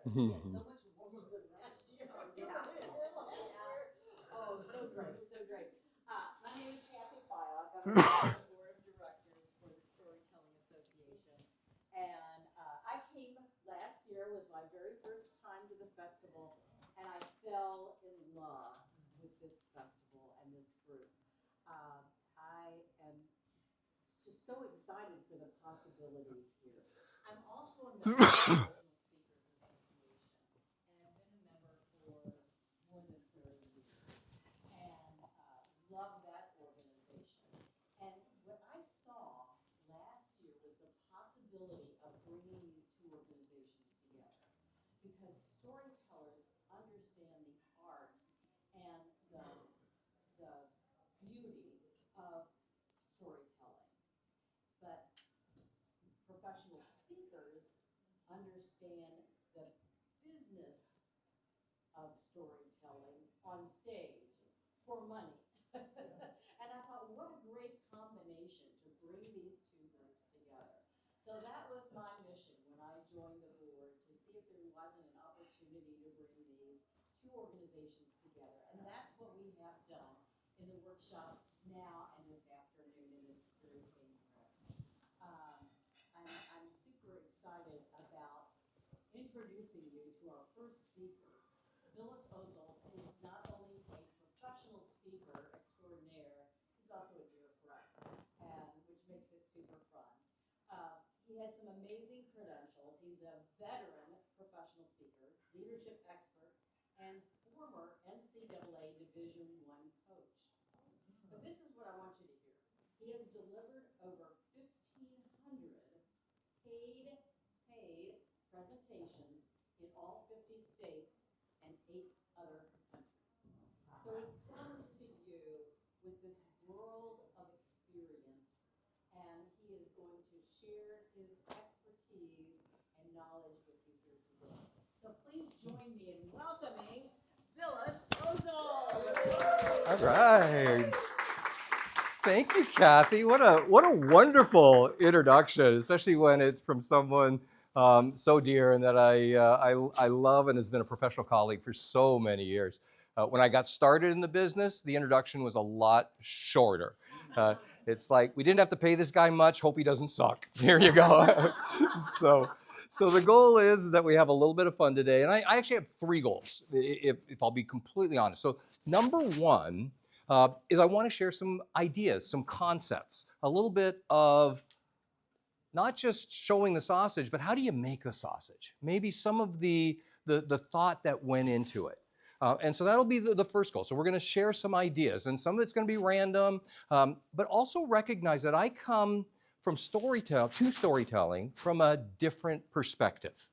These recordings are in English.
Yes, so much warmer than last year. Oh, so great, so great. My name is Kathy Pyle. I'm on the board of directors for the Storytelling Association. And I came last year, was my very first time to the festival, and I fell in love with this festival and this group. I am just so excited for the possibilities here. I'm also a member of the Motivational Speakers Association, and I've been a member for more than 30 years, and love that organization. And what I saw last year was the possibility of bringing these two organizations together, because storytellers understand the art and the beauty of storytelling, but professional speakers understand the business of storytelling on stage for money. And I thought, what a great combination to bring these two groups together. So that was my mission when I joined the board, to see if there wasn't an opportunity to bring these two organizations together. And that's what we have done in the workshop now and this afternoon in this very same room. Um, I'm super excited about introducing you to our first speaker. Vilis Ozols is not only a professional speaker extraordinaire, he's also a dear friend, and which makes it super fun. He has some amazing credentials. He's a veteran professional speaker, leadership expert, and former NCAA Division I coach. But this is what I want you to hear. He has delivered over 1,500 paid presentations in all 50 states and 8 other countries. So he comes to you with this world of experience, and he is going to share his expertise and knowledge with you here today. So please join me in welcoming Vilis Ozols. All right. Thank you, Kathy. What a wonderful introduction, especially when it's from someone so dear and that I love and has been a professional colleague for so many years. When I got started in the business, the introduction was a lot shorter. It's like, we didn't have to pay this guy much, hope he doesn't suck. Here you go. So the goal is that we have a little bit of fun today. And I actually have 3 goals, if I'll be completely honest. So number 1 is I want to share some ideas, some concepts, a little bit of not just showing the sausage, but how do you make the sausage? Maybe some of the thought that went into it. And so that'll be the first goal. So we're going to share some ideas, and some of it's going to be random, but also recognize that I come from storytelling from a different perspective.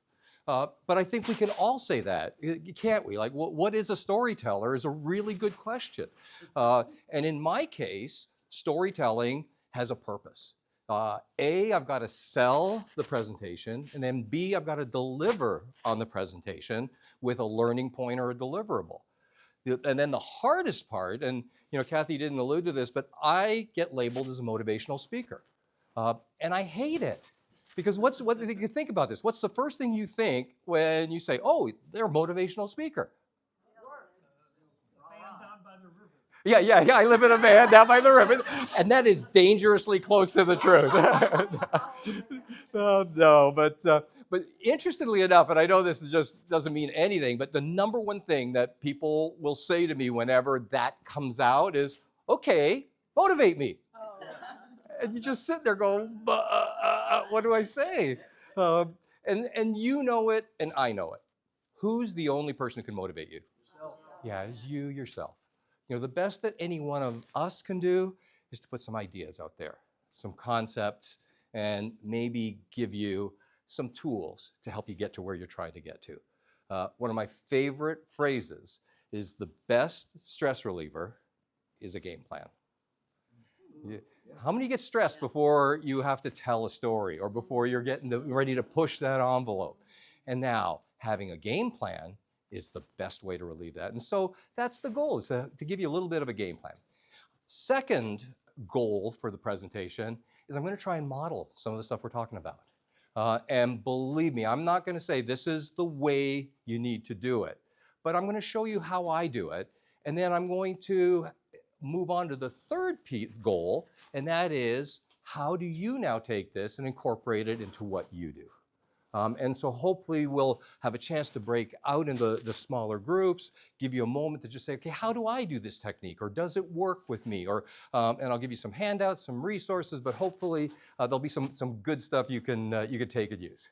But I think we can all say that, can't we? Like, what is a storyteller is a really good question. And in my case, storytelling has a purpose. A, I've got to sell the presentation, and then B, I've got to deliver on the presentation with a learning point or a deliverable. And then the hardest part, and Kathy didn't allude to this, but I get labeled as a motivational speaker. And I hate it. Because what you think about this? What's the first thing you think when you say, "Oh, they're a motivational speaker"? Yeah. I live in a van down by the river, and that is dangerously close to the truth. No, but interestingly enough, and I know this just doesn't mean anything, but the number one thing that people will say to me whenever that comes out is, "Okay, motivate me." And you just sit there going, what do I say? And you know it, and I know it. Who's the only person who can motivate you? Yourself. Yeah, it's you yourself. The best that any one of us can do is to put some ideas out there, some concepts, and maybe give you some tools to help you get to where you're trying to get to. One of my favorite phrases is, the best stress reliever is a game plan. Yeah. How many get stressed before you have to tell a story or before you're getting ready to push that envelope? And now, having a game plan is the best way to relieve that. And so that's the goal, is to give you a little bit of a game plan. Second goal for the presentation is I'm going to try and model some of the stuff we're talking about. And believe me, I'm not going to say this is the way you need to do it, but I'm going to show you how I do it. And then I'm going to move on to the third goal, and that is, how do you now take this and incorporate it into what you do? And so hopefully we'll have a chance to break out into the smaller groups, give you a moment to just say, okay, how do I do this technique? Or does it work with me? Or, and I'll give you some handouts, some resources, but hopefully there'll be some good stuff you can take and use.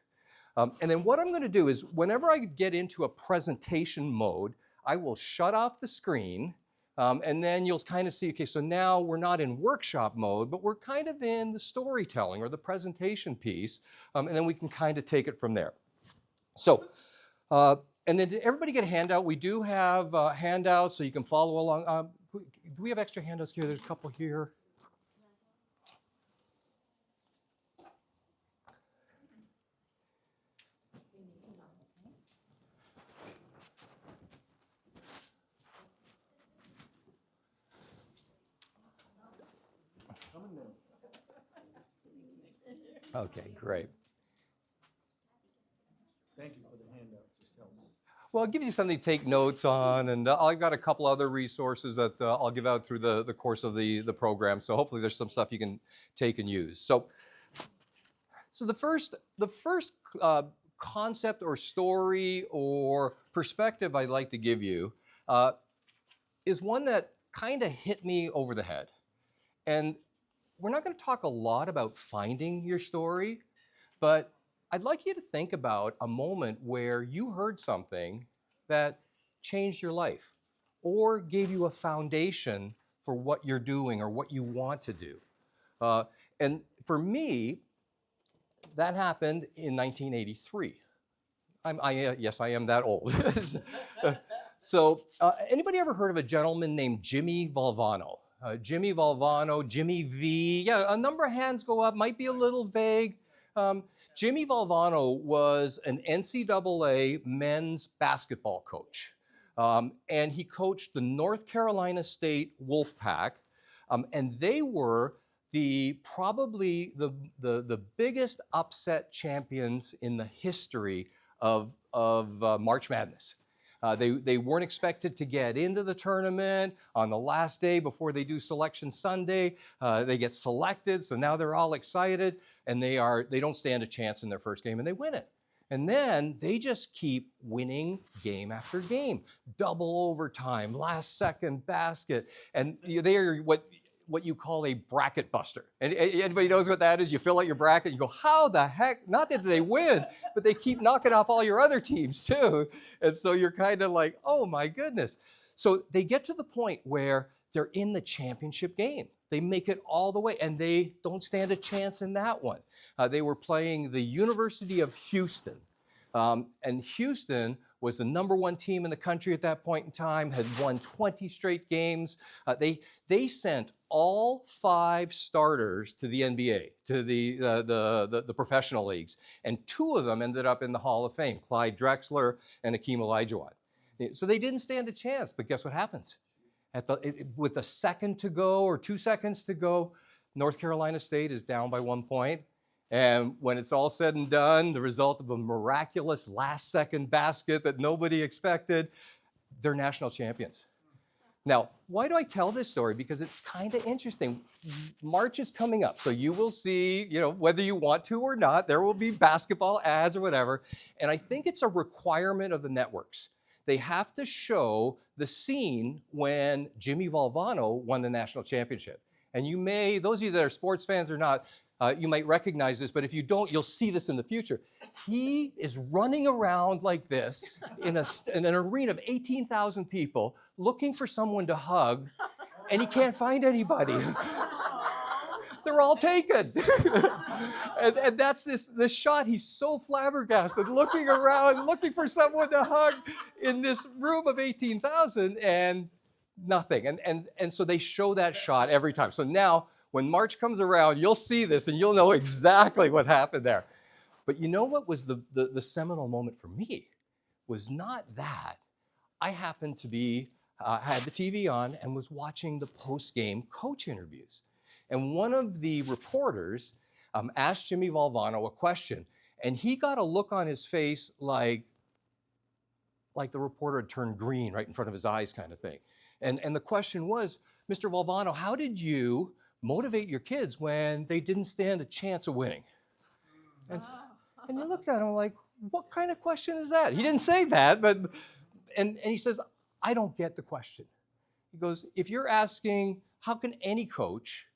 And then what I'm going to do is, whenever I get into a presentation mode, I will shut off the screen. And then you'll kind of see, okay, so now we're not in workshop mode, but we're kind of in the storytelling or the presentation piece, and then we can kind of take it from there. So, and then did everybody get a handout? We do have handouts, so you can follow along. Do we have extra handouts here? There's a couple here. Okay, great. Thank you for the handout. Just helps. Well, it gives you something to take notes on, and I've got a couple other resources that I'll give out through the course of the program. So hopefully there's some stuff you can take and use. So the first concept or story or perspective I'd like to give you is one that kind of hit me over the head. And we're not going to talk a lot about finding your story, but I'd like you to think about a moment where you heard something that changed your life or gave you a foundation for what you're doing or what you want to do. And for me, that happened in 1983. Yes, I am that old. So anybody ever heard of a gentleman named Jimmy Valvano? Jimmy Valvano, Jimmy V. Yeah, a number of hands go up, might be a little vague. Jimmy Valvano was an NCAA men's basketball coach. And he coached the North Carolina State Wolfpack. And they were probably the biggest upset champions in the history of March Madness. They weren't expected to get into the tournament on the last day before they do Selection Sunday. They get selected, so now they're all excited, and they don't stand a chance in their first game, and they win it. And then they just keep winning game after game, double overtime, last second basket, and they are what you call a bracket buster. And anybody knows what that is? You fill out your bracket, you go, how the heck? Not that they win, but they keep knocking off all your other teams too. And so you're kind of like, oh my goodness. So they get to the point where they're in the championship game. They make it all the way, and they don't stand a chance in that one. They were playing the University of Houston. And Houston was the #1 team in the country at that point in time, had won 20 straight games. They sent all 5 starters to the NBA, to the professional leagues, and 2 of them ended up in the Hall of Fame, Clyde Drexler and Hakeem Olajuwon. So they didn't stand a chance, but guess what happens? With a second to go or 2 seconds to go, North Carolina State is down by 1 point. And when it's all said and done, the result of a miraculous last-second basket that nobody expected, they're national champions. Now, why do I tell this story? Because it's kind of interesting. March is coming up, so you will see, whether you want to or not, there will be basketball ads or whatever. And I think it's a requirement of the networks. They have to show the scene when Jimmy Valvano won the national championship. And you may, those of you that are sports fans or not, you might recognize this, but if you don't, you'll see this in the future. He is running around like this in an arena of 18,000 people looking for someone to hug, and he can't find anybody. They're all taken. and that's this shot. He's so flabbergasted, looking around, looking for someone to hug in this room of 18,000, and nothing. And so they show that shot every time. So now, when March comes around, you'll see this and you'll know exactly what happened there. But you know what was the seminal moment for me? Was not that. I happened to be, had the TV on and was watching the post-game coach interviews. And one of the reporters asked Jimmy Valvano a question. And he got a look on his face like the reporter had turned green right in front of his eyes kind of thing. And the question was, Mr. Valvano, how did you motivate your kids when they didn't stand a chance of winning? And you looked at him like, what kind of question is that? He didn't say that, but, and he says, I don't get the question. He goes, if you're asking, how can any coach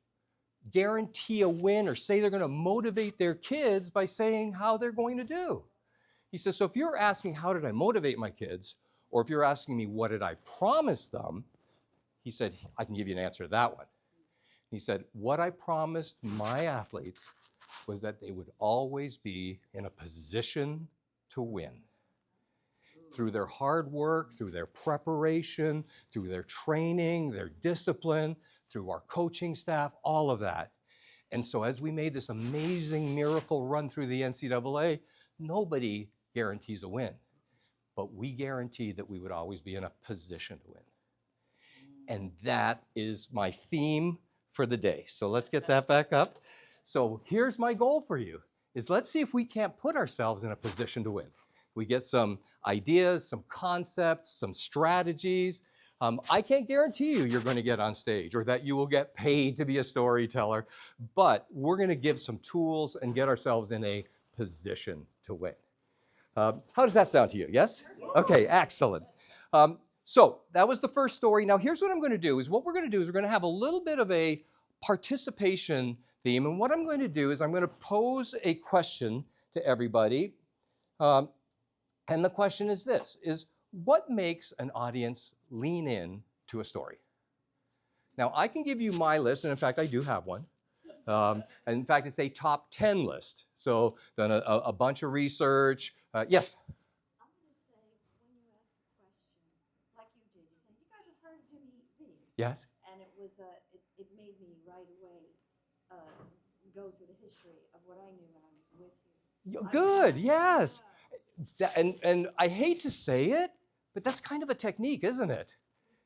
guarantee a win or say they're going to motivate their kids by saying how they're going to do? He says, so if you're asking, how did I motivate my kids? Or if you're asking me, what did I promise them? He said, I can give you an answer to that one. He said, what I promised my athletes was that they would always be in a position to win. Through their hard work, through their preparation, through their training, their discipline, through our coaching staff, all of that. And so as we made this amazing miracle run through the NCAA, nobody guarantees a win, but we guaranteed that we would always be in a position to win. And that is my theme for the day. So let's get that back up. So here's my goal for you, is let's see if we can't put ourselves in a position to win. We get some ideas, some concepts, some strategies. I can't guarantee you're going to get on stage or that you will get paid to be a storyteller, but we're going to give some tools and get ourselves in a position to win. How does that sound to you? Yes? Okay, excellent. So that was the first story. Now here's what I'm going to do is we're going to have a little bit of a participation theme. And what I'm going to do is I'm going to pose a question to everybody. And the question is this, is what makes an audience lean in to a story? Now I can give you my list, and in fact I do have one. And in fact it's a top 10 list. So done a bunch of research. Yes? I'm going to say, when you asked a question, like you did, you said, you guys have heard of Jimmy V? Yes? And it was, it made me right away go through the history of what I knew when I was with you. Good, yes. And I hate to say it, but that's kind of a technique, isn't it?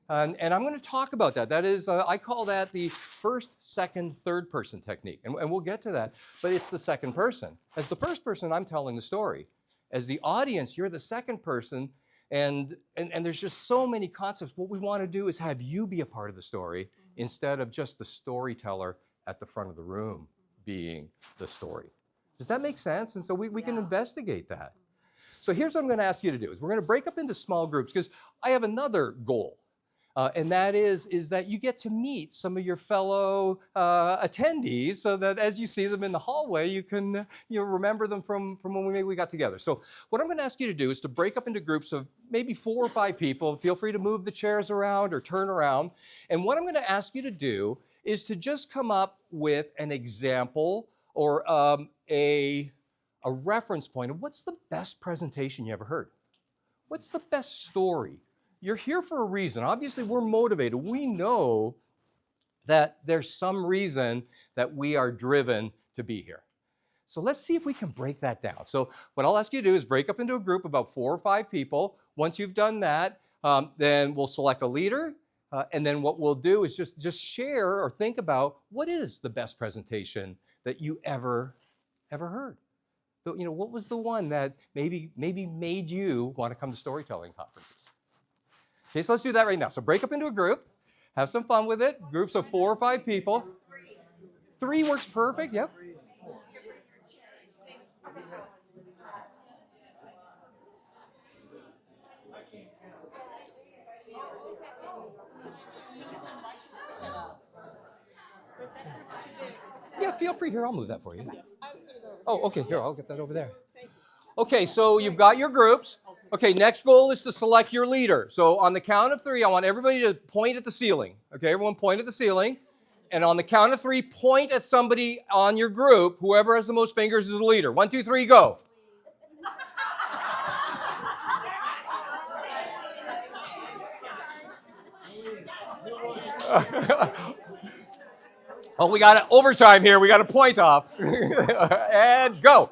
And I'm going to talk about that. That is, I call that the first, second, third person technique. And we'll get to that, but it's the second person. As the first person, I'm telling the story. As the audience, you're the second person, and there's just so many concepts. What we want to do is have you be a part of the story instead of just the storyteller at the front of the room being the story. Does that make sense? And so we can investigate that. So here's what I'm going to ask you to do, is we're going to break up into small groups, because I have another goal. And that is that you get to meet some of your fellow attendees, so that as you see them in the hallway, you can remember them from when we got together. So what I'm going to ask you to do is to break up into groups of maybe 4 or 5 people. Feel free to move the chairs around or turn around. And what I'm going to ask you to do is to just come up with an example or a reference point of what's the best presentation you ever heard. What's the best story? You're here for a reason. Obviously, we're motivated. We know that there's some reason that we are driven to be here. So let's see if we can break that down. So what I'll ask you to do is break up into a group about 4 or 5 people. Once you've done that, then we'll select a leader. And then what we'll do is just share or think about what is the best presentation that you ever heard. So, what was the one that maybe made you want to come to storytelling conferences? Okay, so let's do that right now. So break up into a group, have some fun with it. Groups of 4 or 5 people. 3 works perfect, yep. Yeah, feel free. Here, I'll move that for you. Oh, okay, here, I'll get that over there. Okay, so you've got your groups. Okay, next goal is to select your leader. So on the count of 3, I want everybody to point at the ceiling. Okay, everyone point at the ceiling. And on the count of 3, point at somebody on your group. Whoever has the most fingers is the leader. 1, 2, 3, go. Oh, we got overtime here. We got a point off. And go.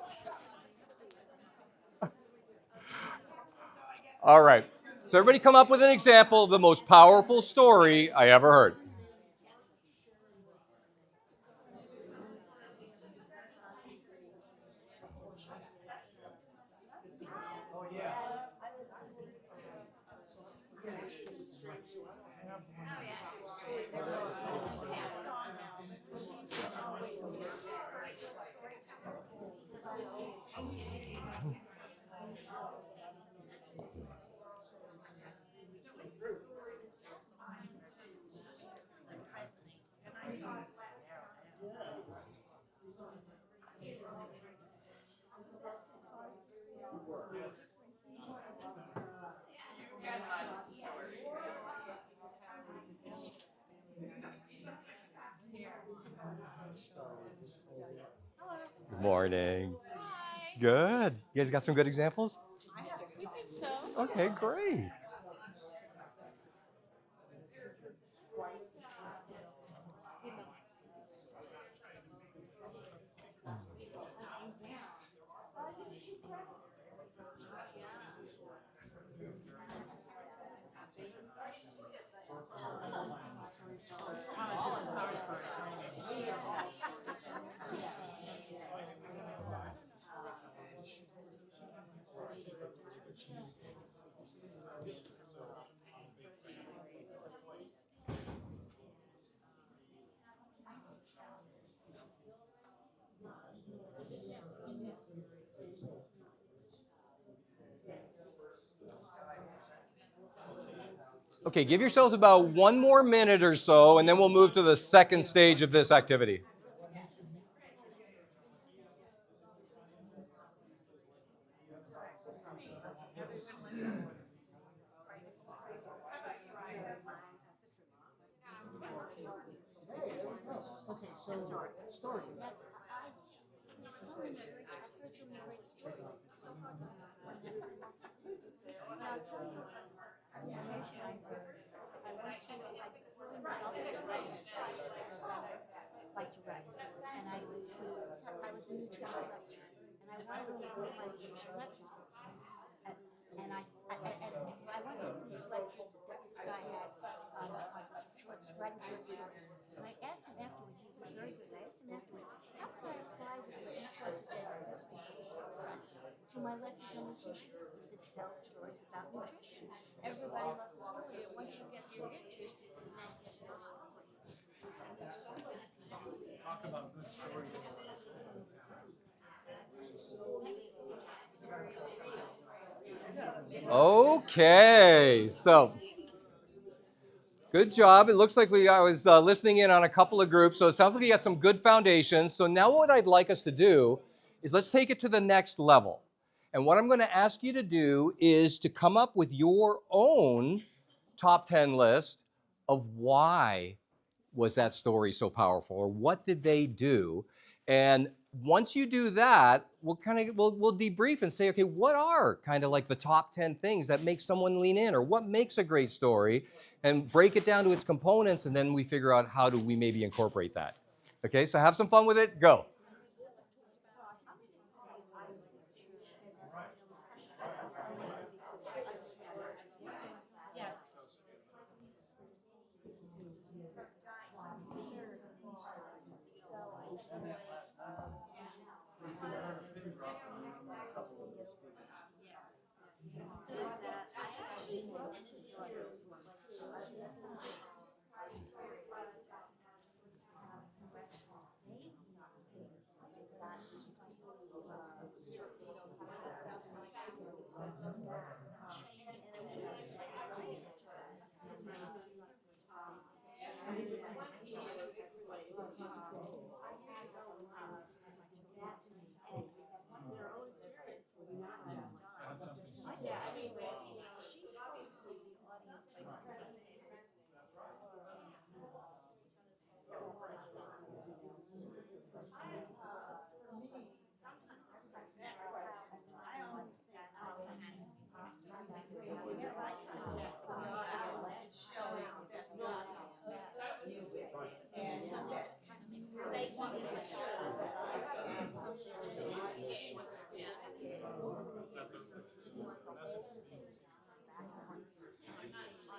All right. So everybody come up with an example of the most powerful story I ever heard. Good morning. Good. You guys got some good examples? We think so. Okay, great. Okay, give yourselves about one more minute or so, and then we'll move to the second stage of this activity. Okay, so, stories. Now, I'll tell you a presentation I heard. I went to, like to write, and I was a nutrition lecturer, and I wanted to improve my nutrition lectures. And I went to this lecture that this guy had on writing short stories. And I asked him afterwards, he was very good. I asked him afterwards, how can I apply what you taught today to my lectures on nutrition? He said, tell stories about nutrition. Everybody loves a story, and once you get their interest, you then get their story. Talk about good stories. Okay, so good job. It looks like I was listening in on a couple of groups, so it sounds like you got some good foundations. So now what I'd like us to do is let's take it to the next level. And what I'm going to ask you to do is to come up with your own top 10 list of why was that story so powerful, or what did they do? And once you do that, we'll debrief and say, okay, what are kind of like the top 10 things that make someone lean in, or what makes a great story, and break it down to its components, and then we figure out how do we maybe incorporate that. Okay, so have some fun with it. Go.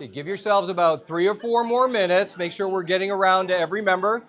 Okay, give yourselves about 3 or 4 more minutes. Make sure we're getting around to every member.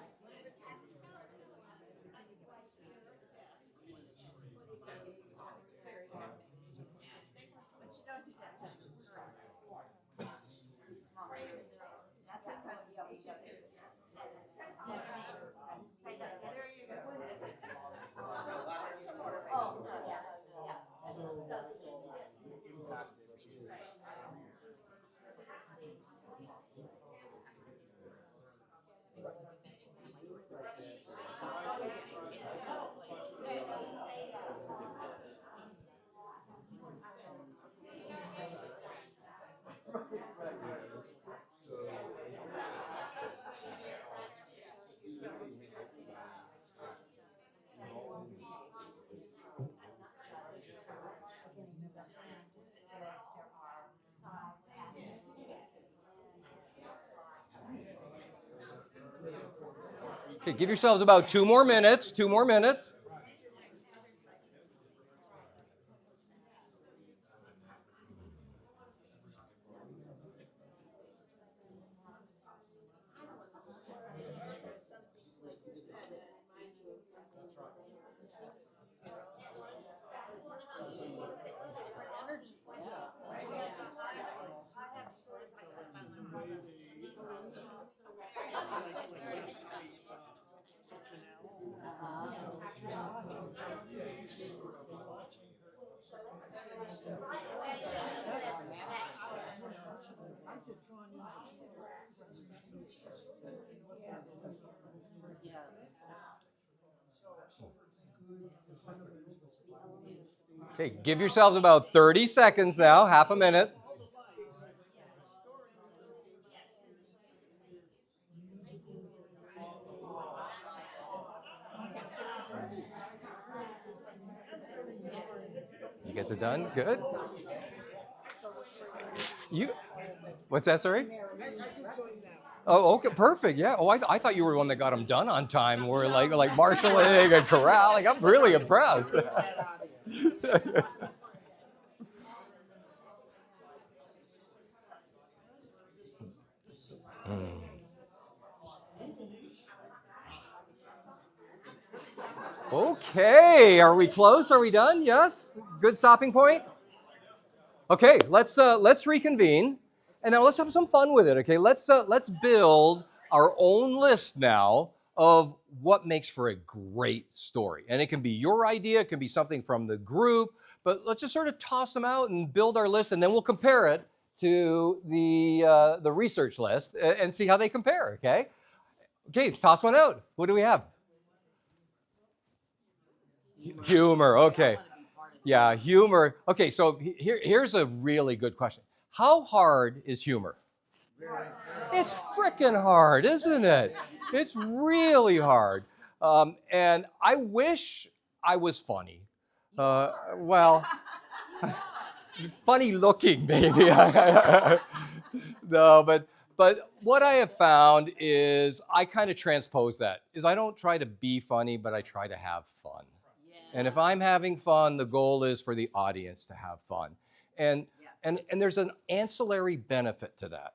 Okay, give yourselves about 2 more minutes. 2 more minutes. Okay, give yourselves about 30 seconds now, half a minute. You guys are done? Good. What's that, sorry? Oh, okay, perfect. Yeah. Oh, I thought you were the one that got them done on time. We're like marshaling and corralling. I'm really impressed. Okay, are we close? Are we done? Yes? Good stopping point? Okay, let's reconvene. And now let's have some fun with it, okay? Let's build our own list now of what makes for a great story. And it can be your idea, it can be something from the group, but let's just sort of toss them out and build our list, and then we'll compare it to the research list and see how they compare, okay? Okay, toss one out. What do we have? Humor, okay. Yeah, humor. Okay, so here's a really good question. How hard is humor? It's frickin' hard, isn't it? It's really hard. And I wish I was funny. Well, funny looking, maybe. No, but what I have found is I kind of transpose that. Is I don't try to be funny, but I try to have fun. And if I'm having fun, the goal is for the audience to have fun. And there's an ancillary benefit to that.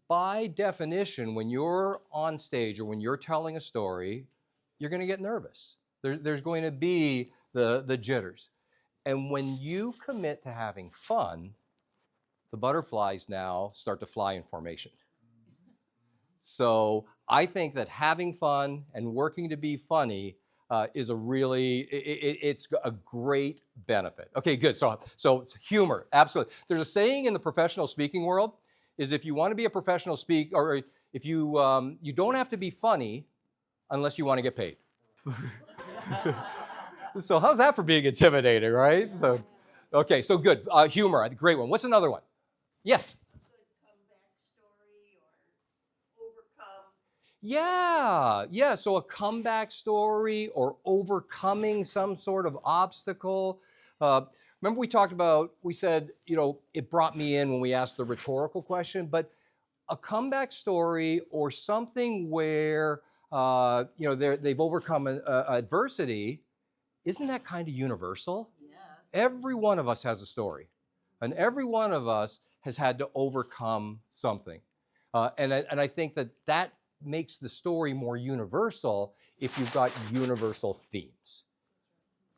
By definition, when you're on stage or when you're telling a story, you're going to get nervous. There's going to be the jitters. And when you commit to having fun, the butterflies now start to fly in formation. So I think that having fun and working to be funny is it's a great benefit. Okay, good. So it's humor, absolutely. There's a saying in the professional speaking world is if you want to be a professional speaker, or if you you don't have to be funny unless you want to get paid. So how's that for being intimidating, right? So, okay, so good. Humor, great one. What's another one? Yes. Yeah. So a comeback story or overcoming some sort of obstacle. Remember we said, it brought me in when we asked the rhetorical question, but a comeback story or something where, they've overcome adversity, isn't that kind of universal? Yes. Every one of us has a story, and every one of us has had to overcome something. And I think that makes the story more universal if you've got universal themes.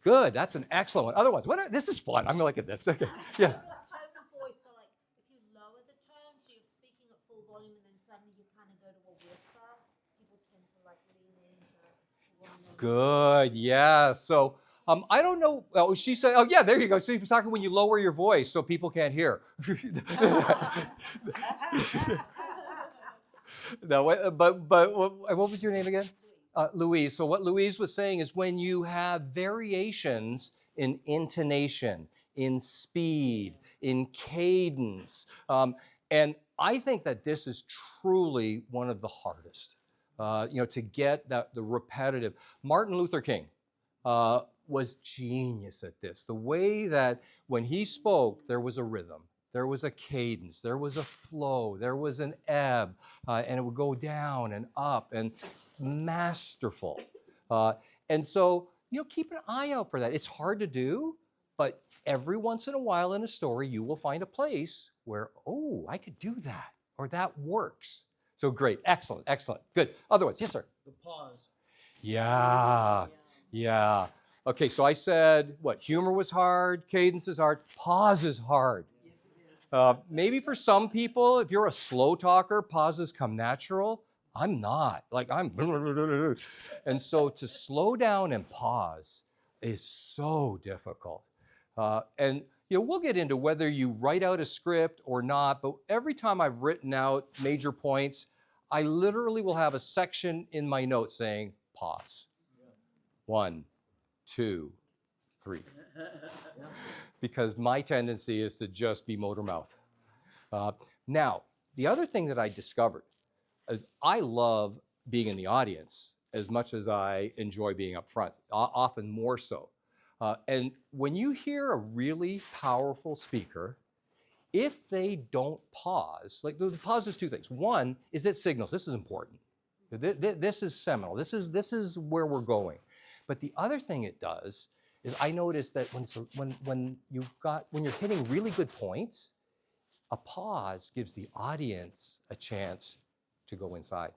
Good, that's an excellent one. Other ones, this is fun. I'm gonna look at this. Okay, yeah. Tone of voice, so like if you lower the tone, so you're speaking at full volume, and then suddenly you kind of go to a whisper, people tend to like lean into. Good, yeah. So I don't know. Oh, she said, oh yeah, there you go. So she was talking when you lower your voice so people can't hear. No, but what was your name again? Louise. So what Louise was saying is when you have variations in intonation, in speed, in cadence, and I think that this is truly one of the hardest, to get the repetitive. Martin Luther King was genius at this. The way that when he spoke, there was a rhythm. There was a cadence, there was a flow, there was an ebb, and it would go down and up and masterful. And so, keep an eye out for that. It's hard to do, but every once in a while in a story, you will find a place where, oh, I could do that, or that works. So great, excellent, excellent, good. Other ones, yes, sir? The pause. Yeah. Okay, so I said, what, humor was hard, cadence is hard, pause is hard. Yes, it is. Maybe for some people, if you're a slow talker, pauses come natural. I'm not. And so to slow down and pause is so difficult. And we'll get into whether you write out a script or not, but every time I've written out major points, I literally will have a section in my notes saying, pause. 1, 2, 3. Because my tendency is to just be motor mouth. Now, the other thing that I discovered is I love being in the audience as much as I enjoy being up front, often more so. And when you hear a really powerful speaker, if they don't pause, like the pause is 2 things. One is it signals, this is important. This is seminal. This is where we're going. But the other thing it does is I noticed that when you're hitting really good points, a pause gives the audience a chance to go inside.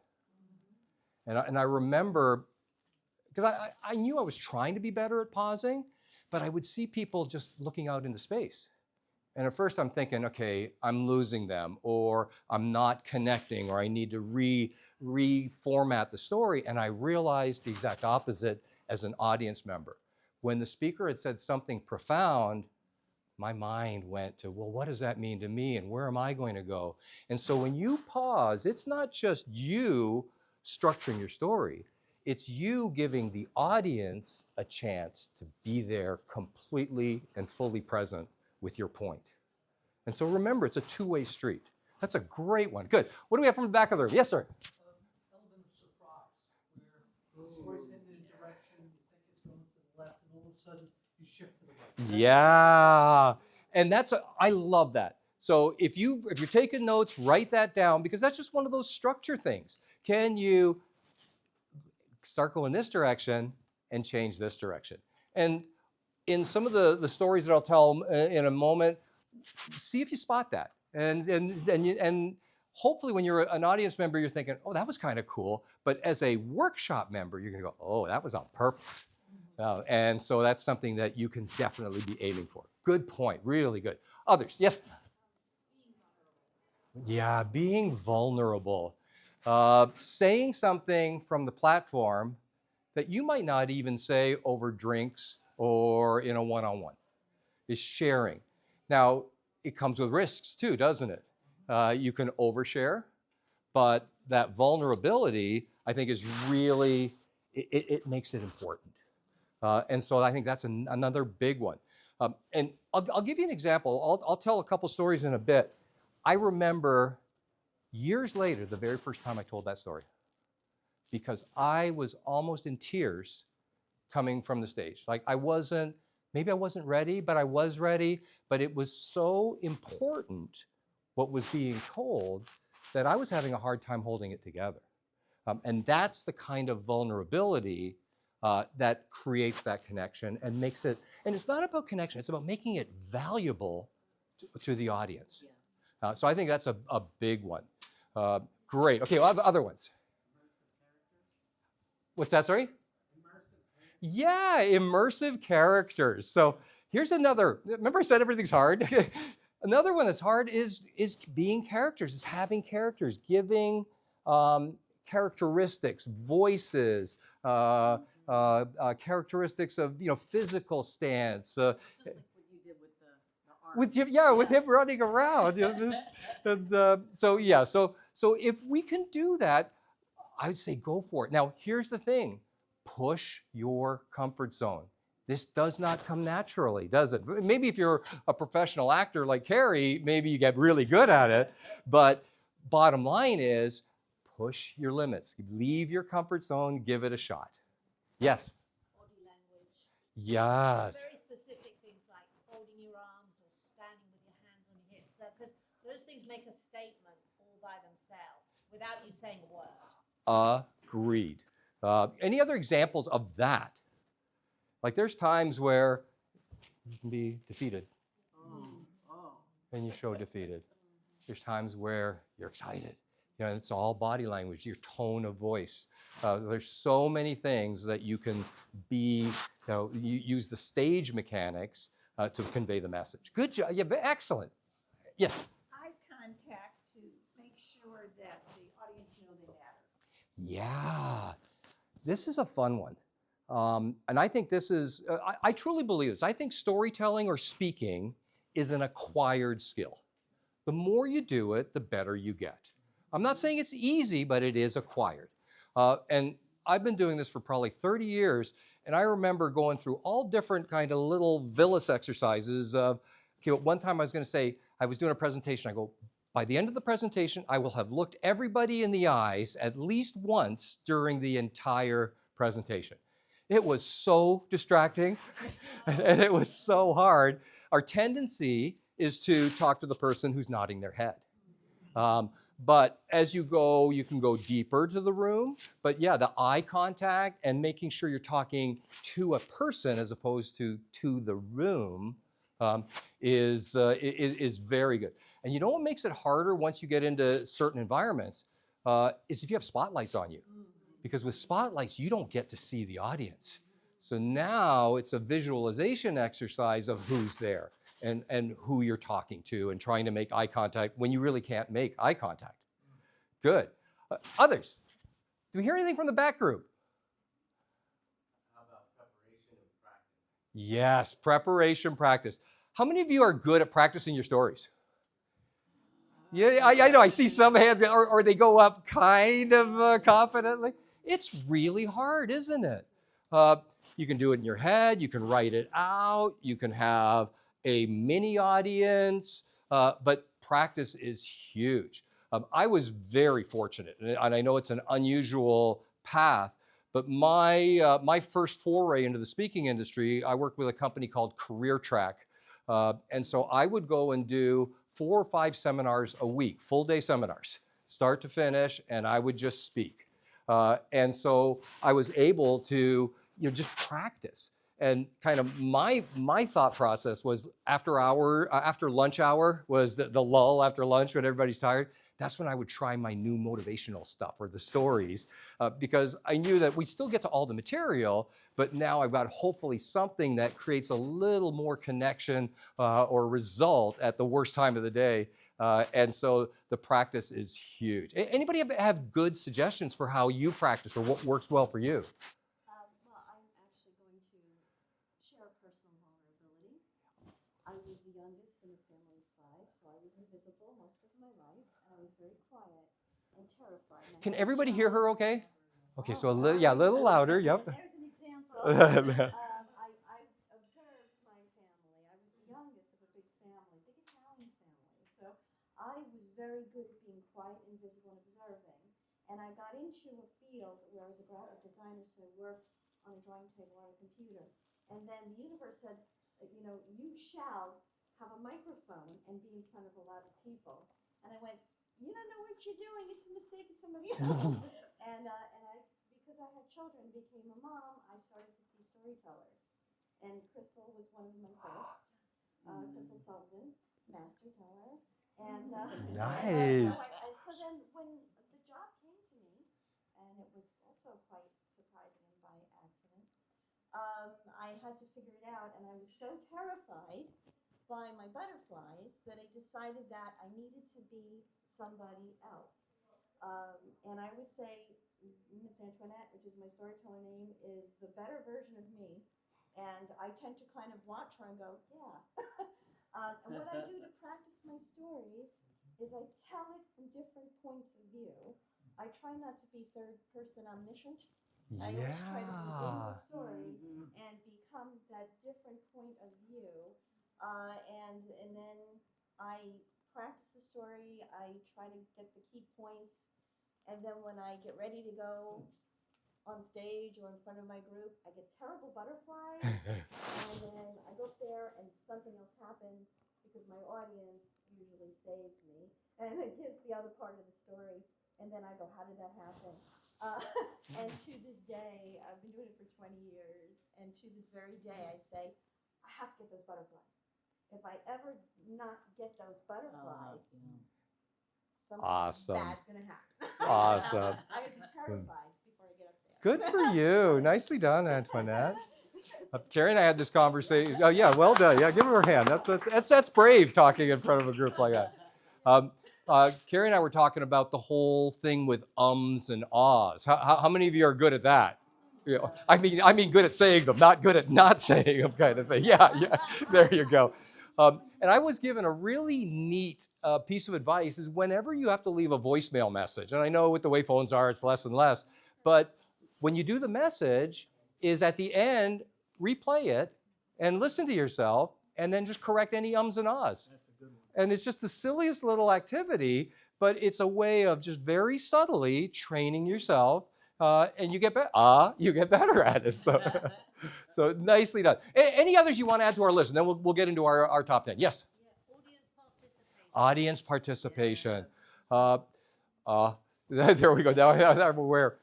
And I remember, because I knew I was trying to be better at pausing, but I would see people just looking out into space. And at first I'm thinking, okay, I'm losing them, or I'm not connecting, or I need to reformat the story. And I realized the exact opposite as an audience member. When the speaker had said something profound, my mind went to, well, what does that mean to me, and where am I going to go? And so when you pause, it's not just you structuring your story, it's you giving the audience a chance to be there completely and fully present with your point. And so remember, it's a two-way street. That's a great one. Good. What do we have from the back of the room? Yes, sir. Element of surprise, where the story's heading in a direction, you think it's going to the left, and all of a sudden you shift to the right. Yeah. And I love that. So if you're taking notes, write that down, because that's just one of those structure things. Can you start going this direction and change this direction? And in some of the stories that I'll tell in a moment, see if you spot that. And hopefully when you're an audience member, you're thinking, oh, that was kind of cool. But as a workshop member, you're going to go, oh, that was on purpose. And so that's something that you can definitely be aiming for. Good point. Really good. Others? Yes? Yeah, being vulnerable. Saying something from the platform that you might not even say over drinks or in a one-on-one is sharing. Now, it comes with risks too, doesn't it? You can overshare, but that vulnerability, I think, is really, it makes it important. And so I think that's another big one. And I'll give you an example. I'll tell a couple stories in a bit. I remember years later, the very first time I told that story, because I was almost in tears coming from the stage. Like maybe I wasn't ready, but I was ready. But it was so important what was being told that I was having a hard time holding it together. And that's the kind of vulnerability that creates that connection and makes it, and it's not about connection, it's about making it valuable to the audience. Yes. So I think that's a big one. Great. Okay, well, other ones. What's that, sorry? Yeah, immersive characters. So here's another, remember I said everything's hard? Another one that's hard is being characters, is having characters, giving characteristics, voices, characteristics of physical stance. Just like what you did with the arm. With him running around. So if we can do that, I would say go for it. Now, here's the thing. Push your comfort zone. This does not come naturally, does it? Maybe if you're a professional actor like Carrie, maybe you get really good at it. But bottom line is, push your limits. Leave your comfort zone, give it a shot. Yes? Body language. Yes. Very specific things like folding your arms or standing with your hands on your hips. That because those things make a statement all by themselves without you saying a word. Agreed. Any other examples of that? Like there's times where you can be defeated and you show defeated. There's times where you're excited. You know, it's all body language, your tone of voice. There's so many things that you can be, you use the stage mechanics to convey the message. Good job. Yeah, excellent. Yes. Eye contact to make sure that the audience know they matter. Yeah. This is a fun one. And I think this is, I truly believe this. I think storytelling or speaking is an acquired skill. The more you do it, the better you get. I'm not saying it's easy, but it is acquired. And I've been doing this for probably 30 years, and I remember going through all different kind of little Vilis exercises. Okay, one time I was going to say, I was doing a presentation. I go, by the end of the presentation, I will have looked everybody in the eyes at least once during the entire presentation. It was so distracting, and it was so hard. Our tendency is to talk to the person who's nodding their head. But as you go, you can go deeper to the room. But yeah, the eye contact and making sure you're talking to a person as opposed to the room is very good. And you know what makes it harder once you get into certain environments is if you have spotlights on you. Because with spotlights, you don't get to see the audience. So now it's a visualization exercise of who's there and who you're talking to and trying to make eye contact when you really can't make eye contact. Good. Others? Do we hear anything from the back group? How about preparation and practice? Yes, preparation, practice. How many of you are good at practicing your stories? Yeah, I know. I see some hands, or they go up kind of confidently. It's really hard, isn't it? You can do it in your head. You can write it out. You can have a mini audience, but practice is huge. I was very fortunate, and I know it's an unusual path, but my first foray into the speaking industry, I worked with a company called Career Track. And so I would go and do 4 or 5 seminars a week, full day seminars, start to finish, and I would just speak. And so I was able to just practice. And kind of my thought process was after lunch hour was the lull after lunch when everybody's tired. That's when I would try my new motivational stuff or the stories because I knew that we still get to all the material, but now I've got hopefully something that creates a little more connection or result at the worst time of the day. And so the practice is huge. Anybody have good suggestions for how you practice or what works well for you? Well, I'm actually going to share a personal vulnerability. I was the youngest in a family of 5, so I was invisible most of my life, and I was very quiet and terrified. And I Can had a everybody hear her child. okay? Okay, Oh, so a sorry. little louder, yep. There's an example. I observed my family. I was the youngest of a big family, big Italian family. So I was very good at being quiet, invisible, and observing. And I got into a field where I was a graphic designer, so I worked on a drawing table on a computer. And then the universe said, you shall have a microphone and be in front of a lot of people. And I went, you don't know what you're doing. It's a mistake. It's somebody else. and I, because I had children, became a mom, I started to see storytellers. And Crystal was one of my first. Crystal Sullivan, master teller. And Nice. so then when the job came to me, and it was also quite surprising and by accident, I had to figure it out, and I was so terrified by my butterflies that I decided that I needed to be somebody else. And I would say Miss Antoinette, which is my storyteller name, is the better version of me. And I tend to kind of watch her and go, yeah. And what I do to practice my stories is I tell it from different points of view. I try not to be third person omniscient. I always try to be in the story and become that different point of view. And then I practice the story. I try to get the key points. And then when I get ready to go on stage or in front of my group, I get terrible butterflies. And then I go up there and something else happens because my audience usually saves me. And it gives the other part of the story, and then I go, how did that happen? And to this day, I've been doing it for 20 years, and to this very day, I say, I have to get those butterflies. If I ever not get those butterflies, something Awesome. bad's gonna happen. Awesome. I would be terrified before I get up there. Good for you. Nicely done, Antoinette. Carrie and I had this conversation. Oh yeah, well done. Yeah, give her a hand. That's brave talking in front of a group like that. Carrie and I were talking about the whole thing with ums and ahs. How many of you are good at that? You know, I mean good at saying them, not good at not saying them, kind of thing. Yeah. There you go. And I was given a really neat piece of advice: is whenever you have to leave a voicemail message, and I know with the way phones are, it's less and less, but when you do the message, is at the end, replay it and listen to yourself, and then just correct any ums and ahs. And it's just the silliest little activity, but it's a way of just very subtly training yourself, and you get better at it. So nicely done. Any others you want to add to our list? And then we'll get into our top 10. Yes? Yeah, audience participation. There we go. Now I'm aware.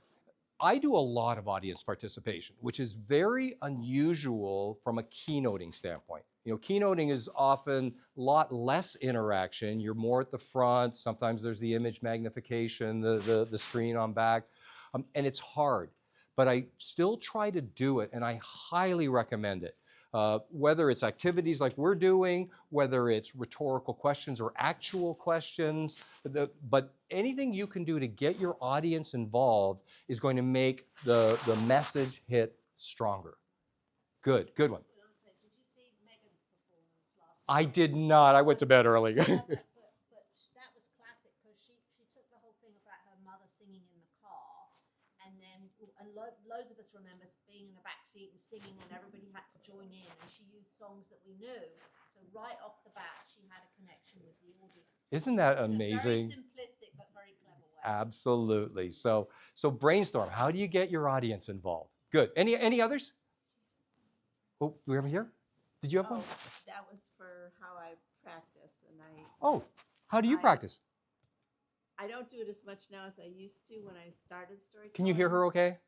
I do a lot of audience participation, which is very unusual from a keynoting standpoint. You know, keynoting is often a lot less interaction. You're more at the front. Sometimes there's the image magnification, the screen on back, and it's hard. But I still try to do it, and I highly recommend it. Whether it's activities like we're doing, whether it's rhetorical questions or actual questions, but anything you can do to get your audience involved is going to make the message hit stronger. Good one. Did you see Megan's performance last night? I did not. I went to bed early. But that was classic, because she took the whole thing about her mother singing in the car, and then loads of us remember being in the back seat and singing, and everybody had to join in, and she used songs that we knew. So right off the bat, she had a connection with the audience. Isn't that amazing? Very simplistic, but very clever way. Absolutely. So brainstorm. How do you get your audience involved? Good. Any others? Oh, do we have here? Did you have one? That was for how I practice, and Oh, how do you practice? I don't do it as much now as I used to when I started storytelling. Can you hear her okay?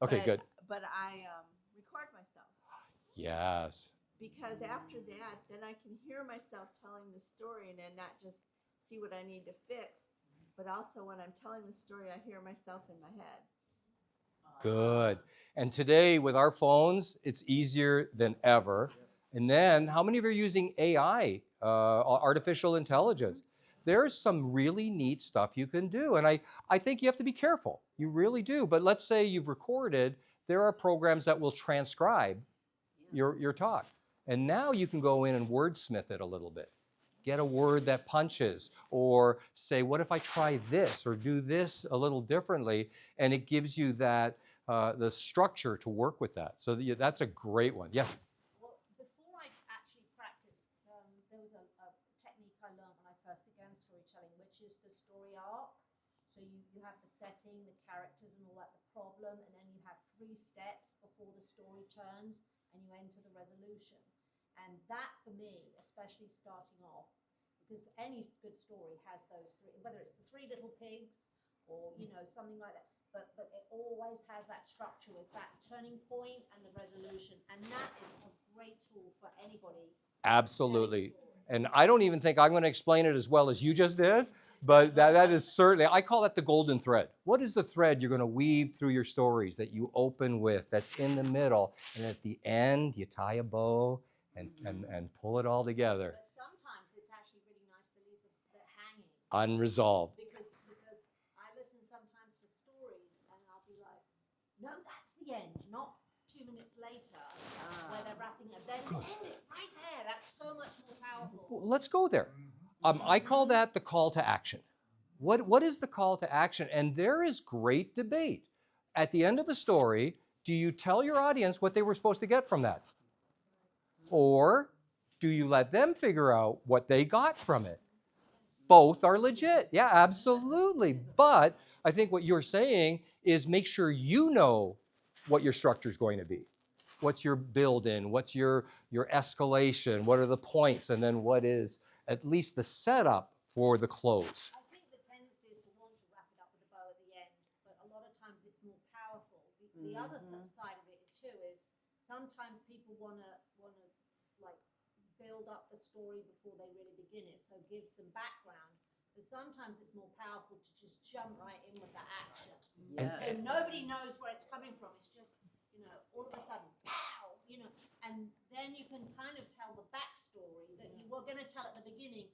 Okay, good. But I record myself, Yes. because after that, then I can hear myself telling the story, and then not just see what I need to fix, but also when I'm telling the story, I hear myself in my head. Good. And today with our phones, it's easier than ever. And then how many of you are using AI, artificial intelligence? There's some really neat stuff you can do. And I think you have to be careful. You really do. But let's say you've recorded, there are programs that will transcribe your talk. And now you can go in and wordsmith it a little bit. Get a word that punches, or say, what if I try this or do this a little differently? And it gives you that the structure to work with that. So that's a great one. Yes? Well, before I actually practiced, there was a technique I learned when I first began storytelling, which is the story arc. So you have the setting, the characters and all that, the problem, and then you have 3 steps before the story turns and you enter the resolution. And that, for me, especially starting off, because any good story has those 3, whether it's the 3 little pigs or, something like that, but it always has that structure with that turning point and the resolution. And that is a great tool for anybody. Absolutely. And I don't even think I'm going to explain it as well as you just did, but that is certainly, I call that the golden thread. What is the thread you're going to weave through your stories that you open with, that's in the middle, and at the end you tie a bow and pull it all together? But sometimes it's actually really nice to leave it hanging. Unresolved. Because I listen sometimes to stories and I'll be like, no, that's the end, not 2 minutes later where they're wrapping it. Then end it right there. That's so much more powerful. Well, let's go there. I call that the call to action. What is the call to action? And there is great debate. At the end of a story, do you tell your audience what they were supposed to get from that? Or do you let them figure out what they got from it? Both are legit. Yeah, absolutely. But I think what you're saying is make sure you know what your structure is going to be. What's your build-in? What's your escalation? What are the points? And then what is at least the setup for the close. I think the tendency is to want to wrap it up with a bow at the end, but a lot of times it's more powerful. The other side of it too is sometimes people wanna like build up the story before they really begin it, so give some background. But sometimes it's more powerful to just jump right in with the action. Yes. So nobody knows where it's coming from. It's just, all of a sudden, pow, and then you can kind of tell the backstory that you were going to tell at the beginning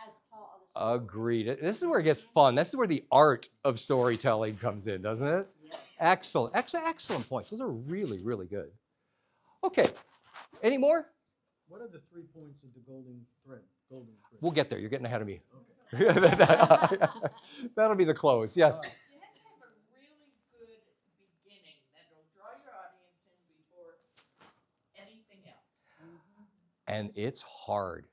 as part of the story. Agreed. This is where it gets fun. This is where the art of storytelling comes in, doesn't it? Yes. Excellent. Excellent points. Those are really, really good. Okay. Any more? What are the 3 points of the golden thread? We'll get there. You're getting ahead of me. Okay. That'll be the close. Yes. You have to have a really good beginning that'll draw your audience in before anything else. And it's hard.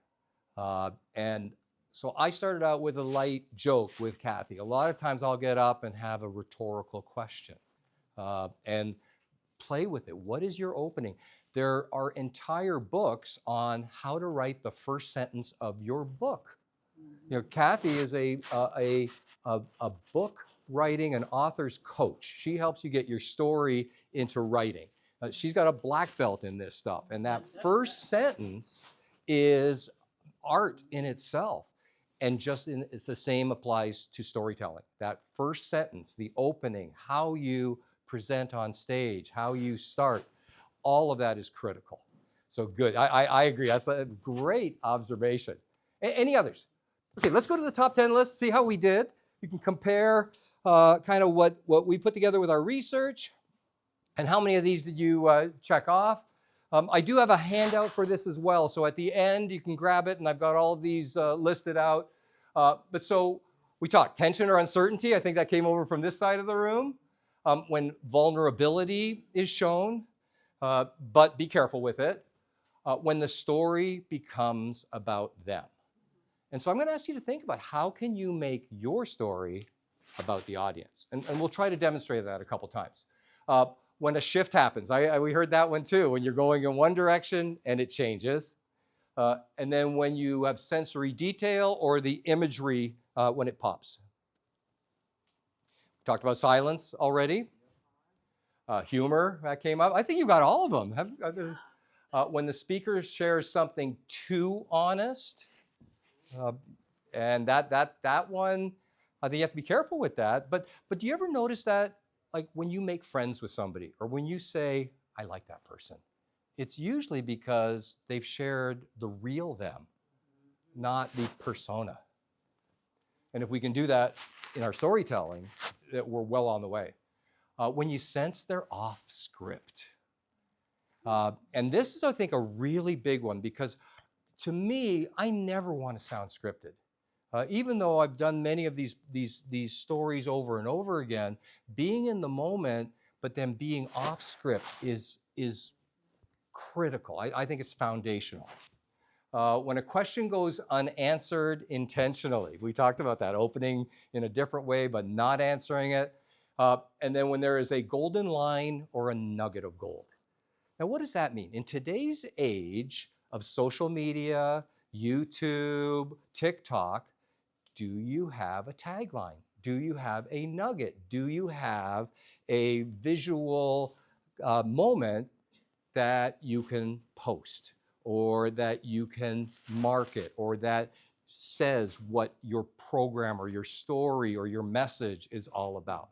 And so I started out with a light joke with Kathy. A lot of times I'll get up and have a rhetorical question and play with it. What is your opening? There are entire books on how to write the first sentence of your book. Kathy is a book writing and author's coach. She helps you get your story into writing. She's got a black belt in this stuff. And that first sentence is art in itself. And it's the same applies to storytelling. That first sentence, the opening, how you present on stage, how you start, all of that is critical. So good. I agree. That's a great observation. Any others? Okay, let's go to the top 10 list, see how we did. You can compare kind of what we put together with our research and how many of these did you check off. I do have a handout for this as well. So at the end, you can grab it, and I've got all of these listed out. But so we talked tension or uncertainty. I think that came over from this side of the room. When vulnerability is shown, but be careful with it. When the story becomes about them. And so I'm going to ask you to think about how can you make your story about the audience? And we'll try to demonstrate that a couple times. When a shift happens, we heard that one too, when you're going in one direction and it changes. And then when you have sensory detail or the imagery when it pops. We talked about silence already. Humor, that came up. I think you got all of them. When the speaker shares something too honest, and that one, I think you have to be careful with that. But do you ever notice that, like when you make friends with somebody, or when you say, I like that person, it's usually because they've shared the real them, not the persona. And if we can do that in our storytelling, we're well on the way. When you sense they're off script. And this is, I think, a really big one, because to me, I never want to sound scripted. Even though I've done many of these stories over and over again, being in the moment, but then being off script is critical. I think it's foundational. When a question goes unanswered intentionally, we talked about that, opening in a different way, but not answering it. And then when there is a golden line or a nugget of gold. Now, what does that mean? In today's age of social media, YouTube, TikTok, do you have a tagline? Do you have a nugget? Do you have a visual moment that you can post, or that you can market, or that says what your program or your story or your message is all about?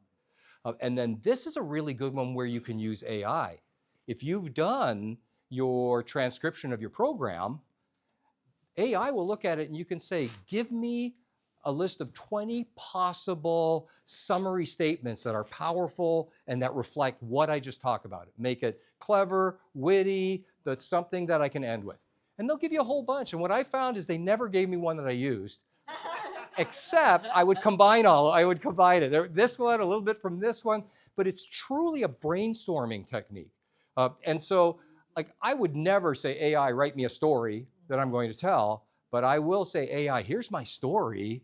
And then this is a really good one where you can use AI. If you've done your transcription of your program, AI will look at it and you can say, give me a list of 20 possible summary statements that are powerful and that reflect what I just talked about. Make it clever, witty, that's something that I can end with. And they'll give you a whole bunch. And what I found is they never gave me one that I used, except I would combine it. This one, a little bit from this one, but it's truly a brainstorming technique. And so, like, I would never say, AI, write me a story that I'm going to tell, but I will say, AI, here's my story.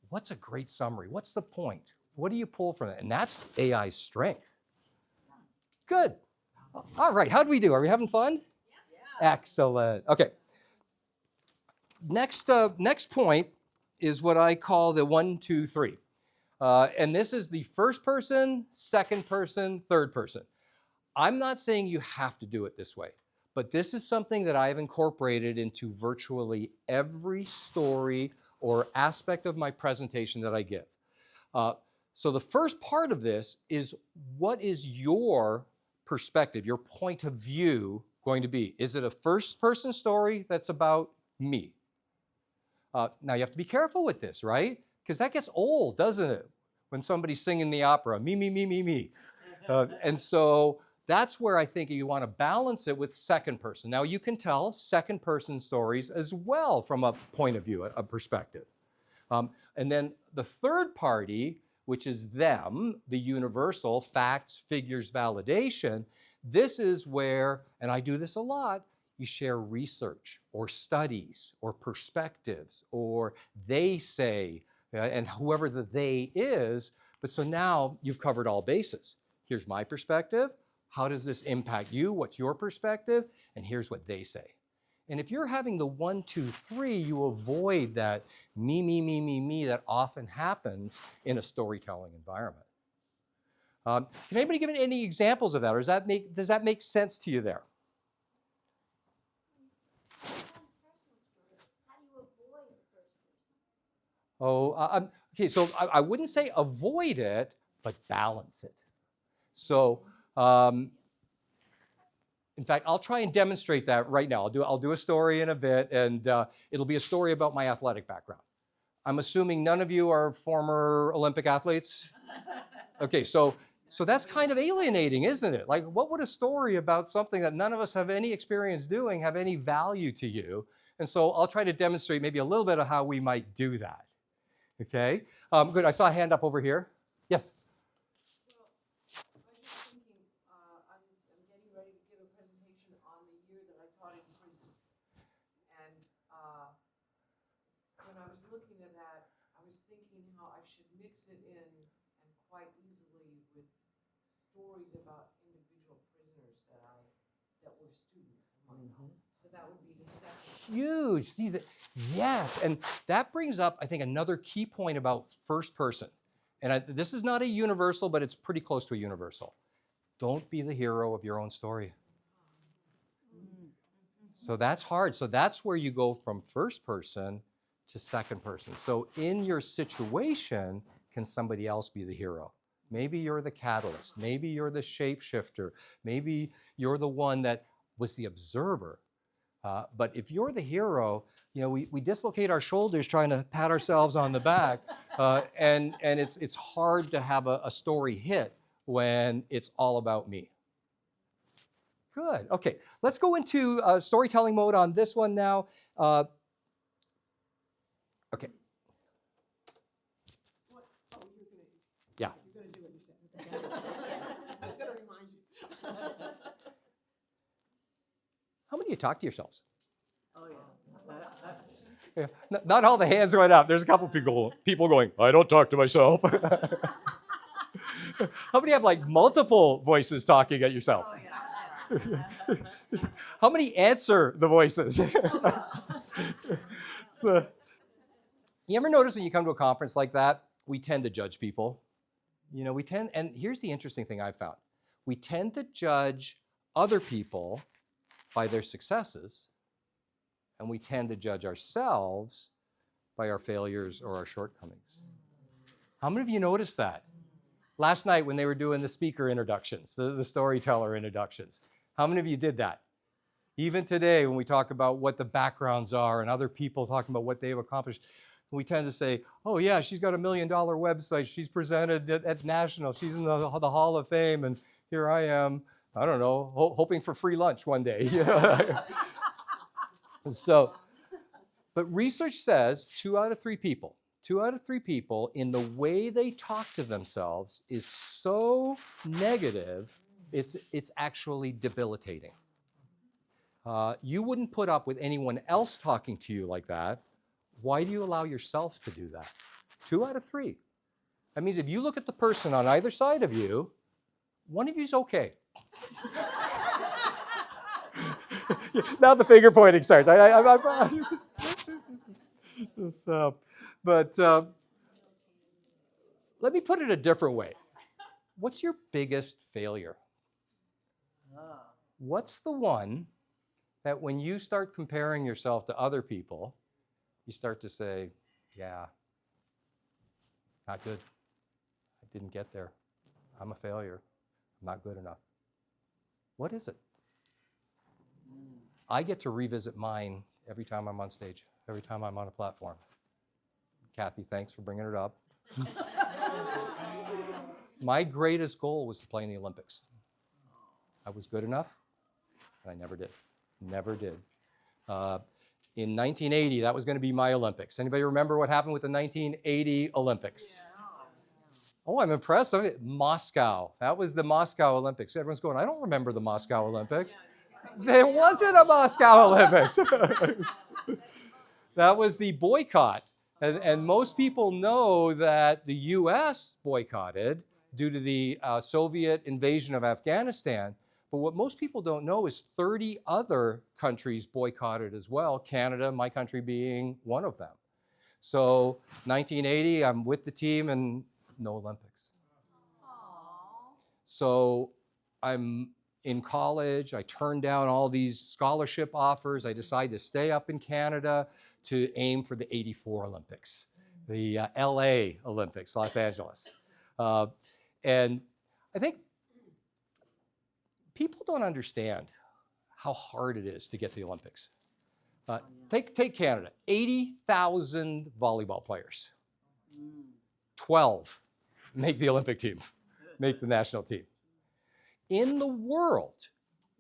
What's a great summary? What's the point? What do you pull from it? And that's AI's strength. Good. All right, how'd we do? Are we having fun? Yeah. Excellent. Okay. next point is what I call the 1, 2, 3. And this is the first person, second person, third person. I'm not saying you have to do it this way, but this is something that I've incorporated into virtually every story or aspect of my presentation that I give. So the first part of this is, what is your perspective, your point of view going to be? Is it a first person story that's about me? Now you have to be careful with this, right? Because that gets old, doesn't it? When somebody's singing the opera, me, me, me, me, me. And so that's where I think you want to balance it with second person. Now you can tell second person stories as well from a point of view, a perspective. And then the third party, which is them, the universal, facts, figures, validation, this is where, and I do this a lot, you share research or studies or perspectives or they say, and whoever the they is. But so now you've covered all bases. Here's my perspective. How does this impact you? What's your perspective? And here's what they say. And if you're having the 1, 2, 3, you avoid that me, me, me, me, me that often happens in a storytelling environment. Can anybody give any examples of that? Or does that make sense to you there? Okay, so I wouldn't say avoid it, but balance it. So, in fact, I'll try and demonstrate that right now. I'll do a story in a bit, and it'll be a story about my athletic background. I'm assuming none of you are former Olympic athletes? Okay, so that's kind of alienating, isn't it? Like, what would a story about something that none of us have any experience doing have any value to you? And so I'll try to demonstrate maybe a little bit of how we might do that. Okay, good. I saw a hand up over here. Yes. Well, I was just thinking, I'm getting ready to give a presentation on the year that I taught in prison. And when I was looking at that, I was thinking how I should mix it in and quite easily with stories about individual prisoners that were students among them. So that would be the second. Huge. See that? Yes, and that brings up, I think, another key point about first person. And this is not a universal, but it's pretty close to a universal. Don't be the hero of your own story. So that's hard. So that's where you go from first person to second person. So in your situation, can somebody else be the hero? Maybe you're the catalyst. Maybe you're the shapeshifter. Maybe you're the one that was the observer. But if you're the hero, you know, we dislocate our shoulders trying to pat ourselves on the back, and it's hard to have a story hit when it's all about me. Good. Okay, let's go into storytelling mode on this one now. Okay. What? Oh, you're gonna. Yeah. You're gonna do what you said. Yes. I was gonna remind you. How many of you talk to yourselves? Oh, yeah. Yeah. Not all the hands went up. There's a couple people going, I don't talk to myself. How many have like multiple voices talking at yourself? Oh, yeah. How many answer the voices? So, you ever notice when you come to a conference like that, we tend to judge people? You know, and here's the interesting thing I've found. We tend to judge other people by their successes, and we tend to judge ourselves by our failures or our shortcomings. How many of you noticed that? Last night when they were doing the speaker introductions, the storyteller introductions, how many of you did that? Even today when we talk about what the backgrounds are and other people talking about what they've accomplished, we tend to say, oh yeah, she's got $1 million website, she's presented at National, she's in the Hall of Fame, and here I am, I don't know, hoping for free lunch one day. So, but research says 2 out of 3 people in the way they talk to themselves is so negative, it's actually debilitating. You wouldn't put up with anyone else talking to you like that. Why do you allow yourself to do that? 2 out of 3. That means if you look at the person on either side of you, one of you's okay. Now the finger pointing starts. So, but let me put it a different way. What's your biggest failure? What's the one that when you start comparing yourself to other people, you start to say, yeah, not good. I didn't get there. I'm a failure. I'm not good enough. What is it? I get to revisit mine every time I'm on stage, every time I'm on a platform. Kathy, thanks for bringing it up. My greatest goal was to play in the Olympics. I was good enough, and I never did. Never did. In 1980, that was going to be my Olympics. Anybody remember what happened with the 1980 Olympics? Oh, I'm impressed. Moscow. That was the Moscow Olympics. Everyone's going, I don't remember the Moscow Olympics. There wasn't a Moscow Olympics. That was the boycott. And most people know that the US boycotted due to the Soviet invasion of Afghanistan. But what most people don't know is 30 other countries boycotted as well, Canada, my country being one of them. So 1980, I'm with the team and no Olympics. So I'm in college, I turned down all these scholarship offers. I decided to stay up in Canada to aim for the 84 Olympics, the LA Olympics, Los Angeles. And I think people don't understand how hard it is to get to the Olympics. Take Canada, 80,000 volleyball players. 12 make the Olympic team, make the national team. In the world,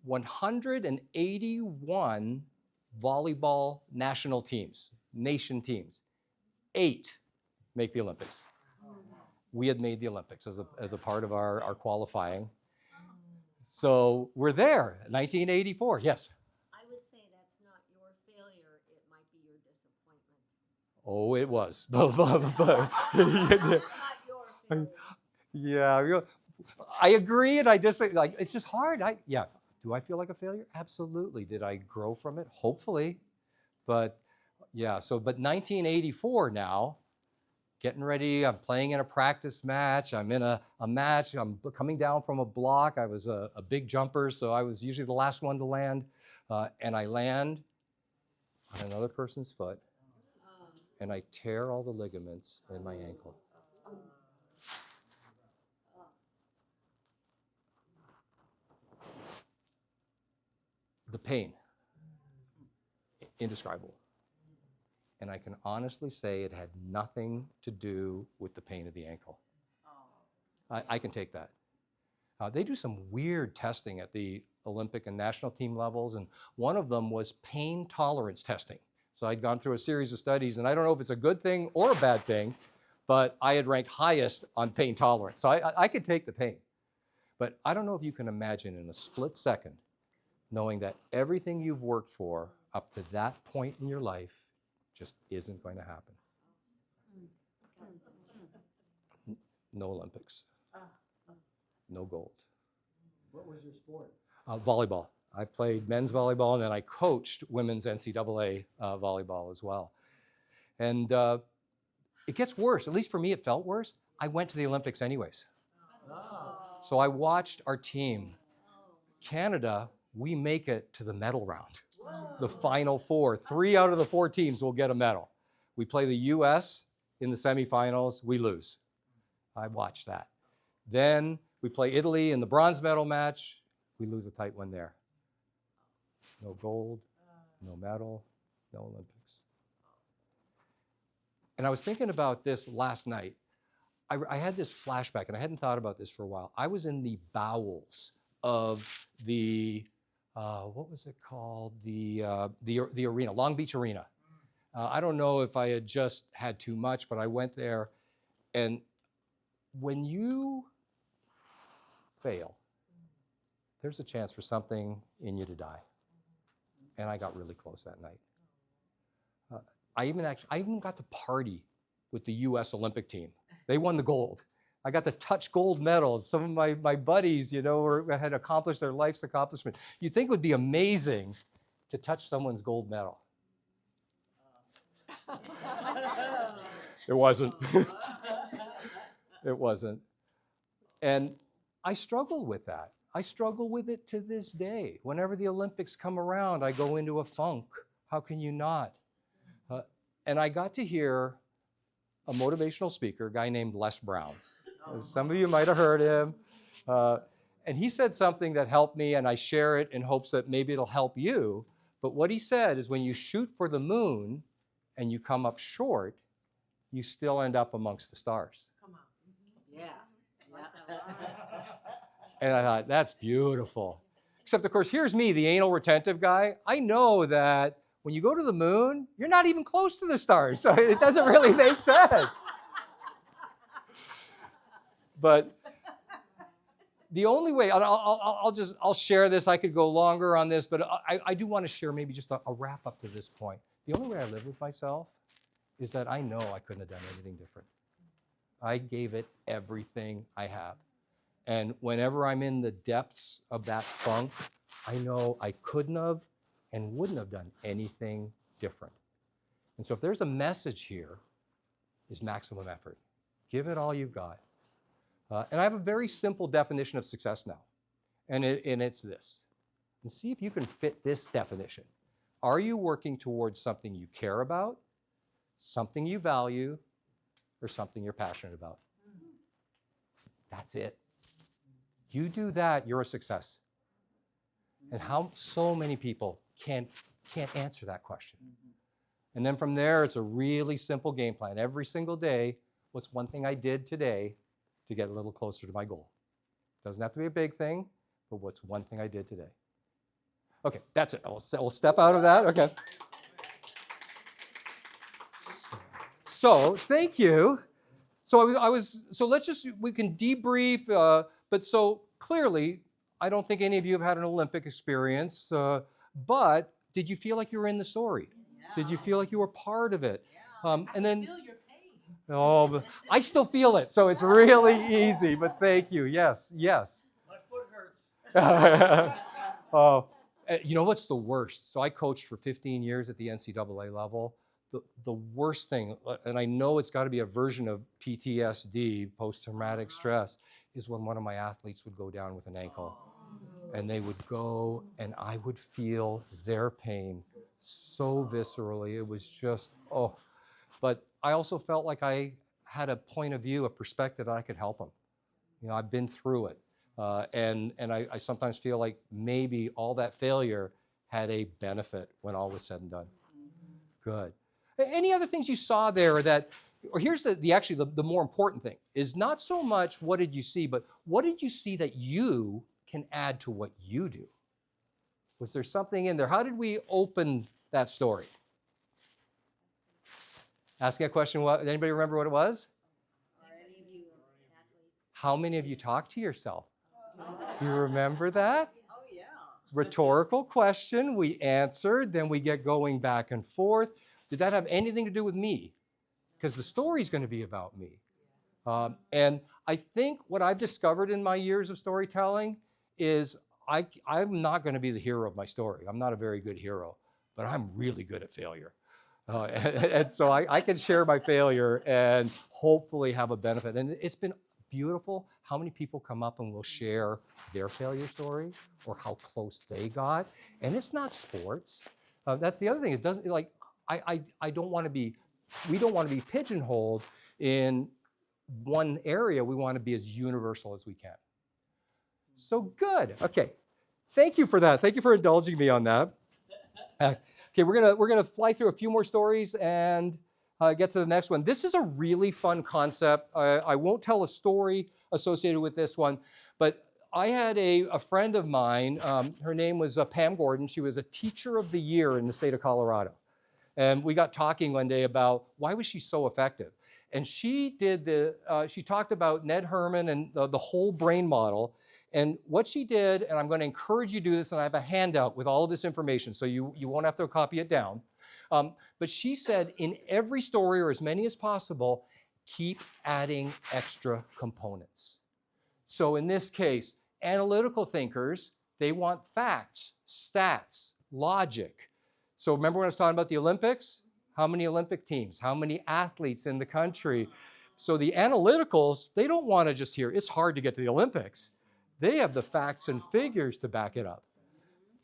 181 volleyball national teams, nation teams, 8 make the Olympics. We had made the Olympics as a part of our qualifying. So we're there, 1984, yes. I would say that's not your failure, it might be your disappointment. Oh, it was. Not your failure. Yeah, I agree, and I disagree. Like, it's just hard. Do I feel like a failure? Absolutely. Did I grow from it? Hopefully. But yeah, but 1984 now, getting ready, I'm playing in a practice match, I'm in a match, I'm coming down from a block. I was a big jumper, so I was usually the last one to land. And I land on another person's foot, and I tear all the ligaments in my ankle. The pain, indescribable. And I can honestly say it had nothing to do with the pain of the ankle. I can take that. They do some weird testing at the Olympic and national team levels, and one of them was pain tolerance testing. So I'd gone through a series of studies, and I don't know if it's a good thing or a bad thing, but I had ranked highest on pain tolerance. So I could take the pain. But I don't know if you can imagine in a split second knowing that everything you've worked for up to that point in your life just isn't going to happen. No Olympics. No gold. What was your sport? Volleyball. I played men's volleyball, and then I coached women's NCAA volleyball as well. And it gets worse. At least for me, it felt worse. I went to the Olympics anyways. So I watched our team. Canada, we make it to the medal round. The final 4. 3 out of the 4 teams will get a medal. We play the US in the semifinals, we lose. I watched that. Then we play Italy in the bronze medal match, we lose a tight one there. No gold, no medal, no Olympics. And I was thinking about this last night. I had this flashback, and I hadn't thought about this for a while. I was in the bowels of the what was it called? The arena, Long Beach Arena. I don't know if I had just had too much, but I went there. And when you fail, there's a chance for something in you to die. And I got really close that night. I even got to party with the US Olympic team. They won the gold. I got to touch gold medals. Some of my buddies, had accomplished their life's accomplishment. You'd think it would be amazing to touch someone's gold medal. It wasn't. It wasn't. And I struggled with that. I struggle with it to this day. Whenever the Olympics come around, I go into a funk. How can you not? And I got to hear a motivational speaker, a guy named Les Brown. Some of you might have heard him. And he said something that helped me, and I share it in hopes that maybe it'll help you. But what he said is when you shoot for the moon and you come up short, you still end up amongst the stars. Come on. Yeah. And I thought, that's beautiful. Except, of course, here's me, the anal retentive guy. I know that when you go to the moon, you're not even close to the stars. So it doesn't really make sense. But the only way, I'll share this. I could go longer on this, but I do want to share maybe just a wrap up to this point. The only way I live with myself is that I know I couldn't have done anything different. I gave it everything I have. And whenever I'm in the depths of that funk, I know I couldn't have and wouldn't have done anything different. And so if there's a message here, is maximum effort. Give it all you've got. And I have a very simple definition of success now. And it's this. And see if you can fit this definition. Are you working towards something you care about, something you value, or something you're passionate about? That's it. You do that, you're a success. And how so many people can't answer that question. And then from there, it's a really simple game plan. Every single day, what's one thing I did today to get a little closer to my goal? Doesn't have to be a big thing, but what's one thing I did today? Okay, that's it. We'll step out of that. Okay. So thank you. So we can debrief, but so clearly, I don't think any of you have had an Olympic experience, but did you feel like you were in the story? Yeah. Did you feel like you were part of it? Yeah. And then, feel your pain. Oh, but I still feel it, so it's really easy, but thank you. Yes. My foot hurts. Oh, you know what's the worst? So I coached for 15 years at the NCAA level. The worst thing, and I know it's got to be a version of PTSD, post-traumatic stress, is when one of my athletes would go down with an ankle. And they would go, and I would feel their pain so viscerally. It was just, oh. But I also felt like I had a point of view, a perspective that I could help them. You know, I've been through it. And I sometimes feel like maybe all that failure had a benefit when all was said and done. Good. Any other things you saw there that, or here's the more important thing, is not so much what did you see, but what did you see that you can add to what you do? Was there something in there? How did we open that story? Asking a question, anybody remember what it was? Are any of you athletes? How many of you talk to yourself? Do you remember that? Oh, yeah. Rhetorical question, we answered, then we get going back and forth. Did that have anything to do with me? Because the story's going to be about me. And I think what I've discovered in my years of storytelling is I'm not going to be the hero of my story. I'm not a very good hero, but I'm really good at failure. And so I can share my failure and hopefully have a benefit. And it's been beautiful how many people come up and will share their failure story or how close they got. And it's not sports. That's the other thing. It doesn't, like, I don't want to be, we don't want to be pigeonholed in one area. We want to be as universal as we can. So good. Okay. Thank you for that. Thank you for indulging me on that. Okay, we're gonna fly through a few more stories and get to the next one. This is a really fun concept. I won't tell a story associated with this one, but I had a friend of mine. Her name was Pam Gordon. She was a teacher of the year in the state of Colorado. And we got talking one day about why was she so effective. And she talked about Ned Herman and the whole brain model. And what she did, and I'm going to encourage you to do this, and I have a handout with all of this information, so you won't have to copy it down. But she said in every story, or as many as possible, keep adding extra components. So in this case, analytical thinkers, they want facts, stats, logic. So remember when I was talking about the Olympics? How many Olympic teams? How many athletes in the country? So the analyticals, they don't want to just hear, it's hard to get to the Olympics. They have the facts and figures to back it up.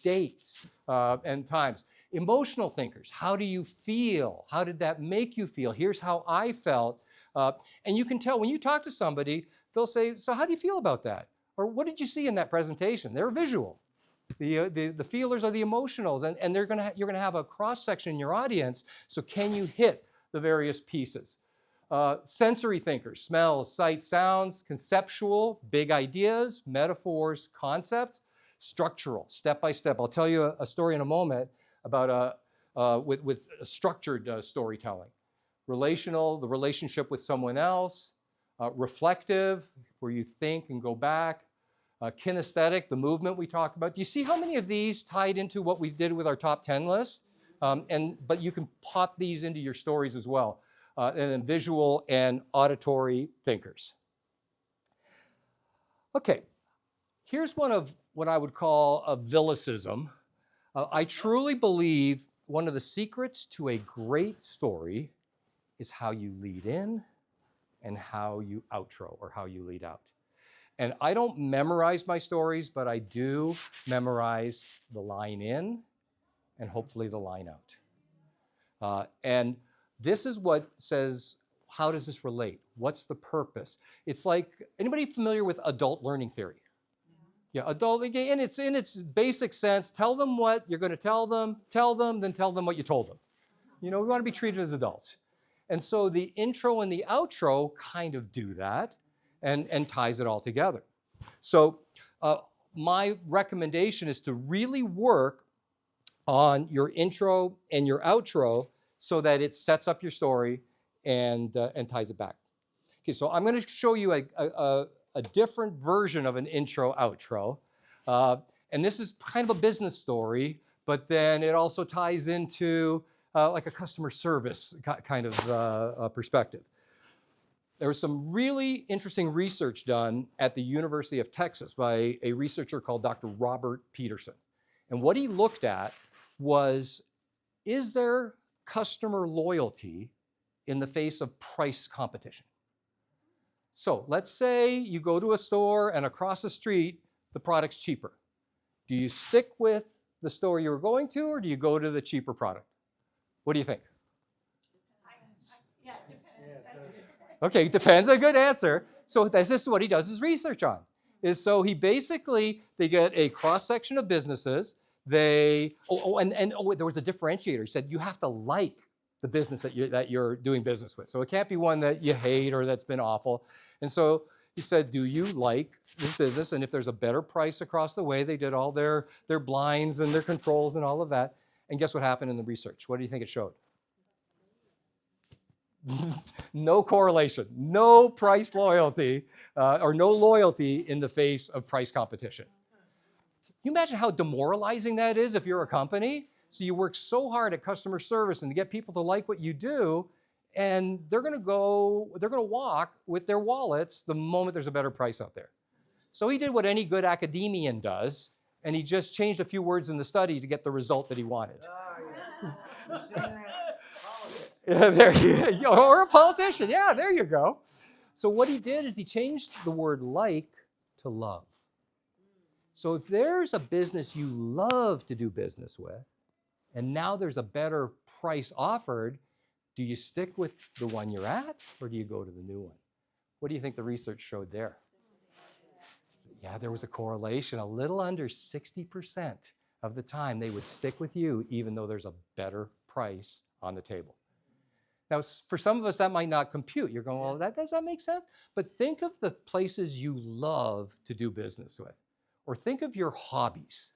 Dates and times. Emotional thinkers, how do you feel? How did that make you feel? Here's how I felt. And you can tell when you talk to somebody, they'll say, so how do you feel about that? Or what did you see in that presentation? They're visual. The feelers are the emotionals, and you're gonna have a cross-section in your audience, so can you hit the various pieces? Sensory thinkers, smells, sights, sounds, conceptual, big ideas, metaphors, concepts, structural, step by step. I'll tell you a story in a moment about with a structured storytelling. Relational, the relationship with someone else. Reflective, where you think and go back. Kinesthetic, the movement we talked about. Do you see how many of these tied into what we did with our top 10 list? But you can pop these into your stories as well. And then visual and auditory thinkers. Okay, here's one of what I would call a Vilisism. I truly believe one of the secrets to a great story is how you lead in and how you outro, or how you lead out. And I don't memorize my stories, but I do memorize the line in and hopefully the line out. And this is what says, how does this relate? What's the purpose? It's like, anybody familiar with adult learning theory? Yeah, adult, in its basic sense, tell them what you're going to tell them, then tell them what you told them. You know, we want to be treated as adults. And so the intro and the outro kind of do that and ties it all together. So my recommendation is to really work on your intro and your outro so that it sets up your story and ties it back. Okay, so I'm going to show you a different version of an intro outro. And this is kind of a business story, but then it also ties into like a customer service kind of perspective. There was some really interesting research done at the University of Texas by a researcher called Dr. Robert Peterson. And what he looked at was, is there customer loyalty in the face of price competition? So let's say you go to a store and across the street, the product's cheaper. Do you stick with the store you were going to, or do you go to the cheaper product? What do you think? Yeah, it depends. Okay, depends, a good answer. So this is what he does his research on. Is so he basically, they get a cross-section of businesses. There was a differentiator. He said, you have to like the business that you're doing business with. So it can't be one that you hate or that's been awful. And so he said, do you like this business? And if there's a better price across the way, they did all their blinds and their controls and all of that. And guess what happened in the research? What do you think it showed? No correlation, no price loyalty, or no loyalty in the face of price competition. Can you imagine how demoralizing that is if you're a company? So you work so hard at customer service and to get people to like what you do, and they're going to walk with their wallets the moment there's a better price out there. So he did what any good academician does, and he just changed a few words in the study to get the result that he wanted. Yeah, there you go. Or a politician. Yeah, there you go. So what he did is he changed the word like to love. So if there's a business you love to do business with, and now there's a better price offered, do you stick with the one you're at, or do you go to the new one? What do you think the research showed there? Yeah, there was a correlation. A little under 60% of the time they would stick with you even though there's a better price on the table. Now, for some of us, that might not compute. You're going, well, does that make sense? But think of the places you love to do business with, or think of your hobbies.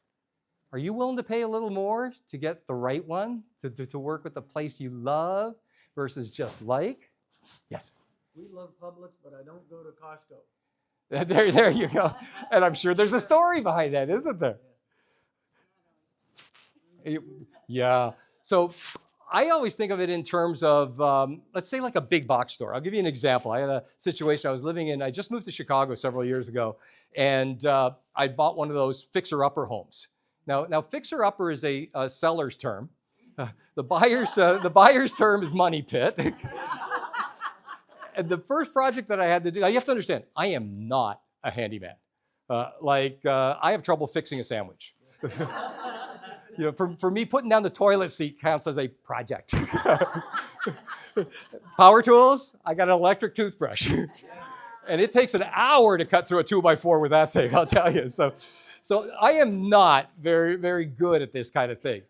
Are you willing to pay a little more to get the right one, to work with the place you love versus just like? Yes. We love Publix, but I don't go to Costco. There you go. And I'm sure there's a story behind that, isn't there? Yeah. So I always think of it in terms of, let's say like a big box store. I'll give you an example. I had a situation I was living in. I just moved to Chicago several years ago, and I bought one of those fixer-upper homes. Now fixer-upper is a seller's term, The buyer's term is money pit. And the first project that I had to do, now you have to understand, I am not a handyman. I have trouble fixing a sandwich. For me, putting down the toilet seat counts as a project. Power tools, I got an electric toothbrush. And it takes an hour to cut through a 2x4 with that thing, I'll tell you. So I am not very, very good at this kind of thing.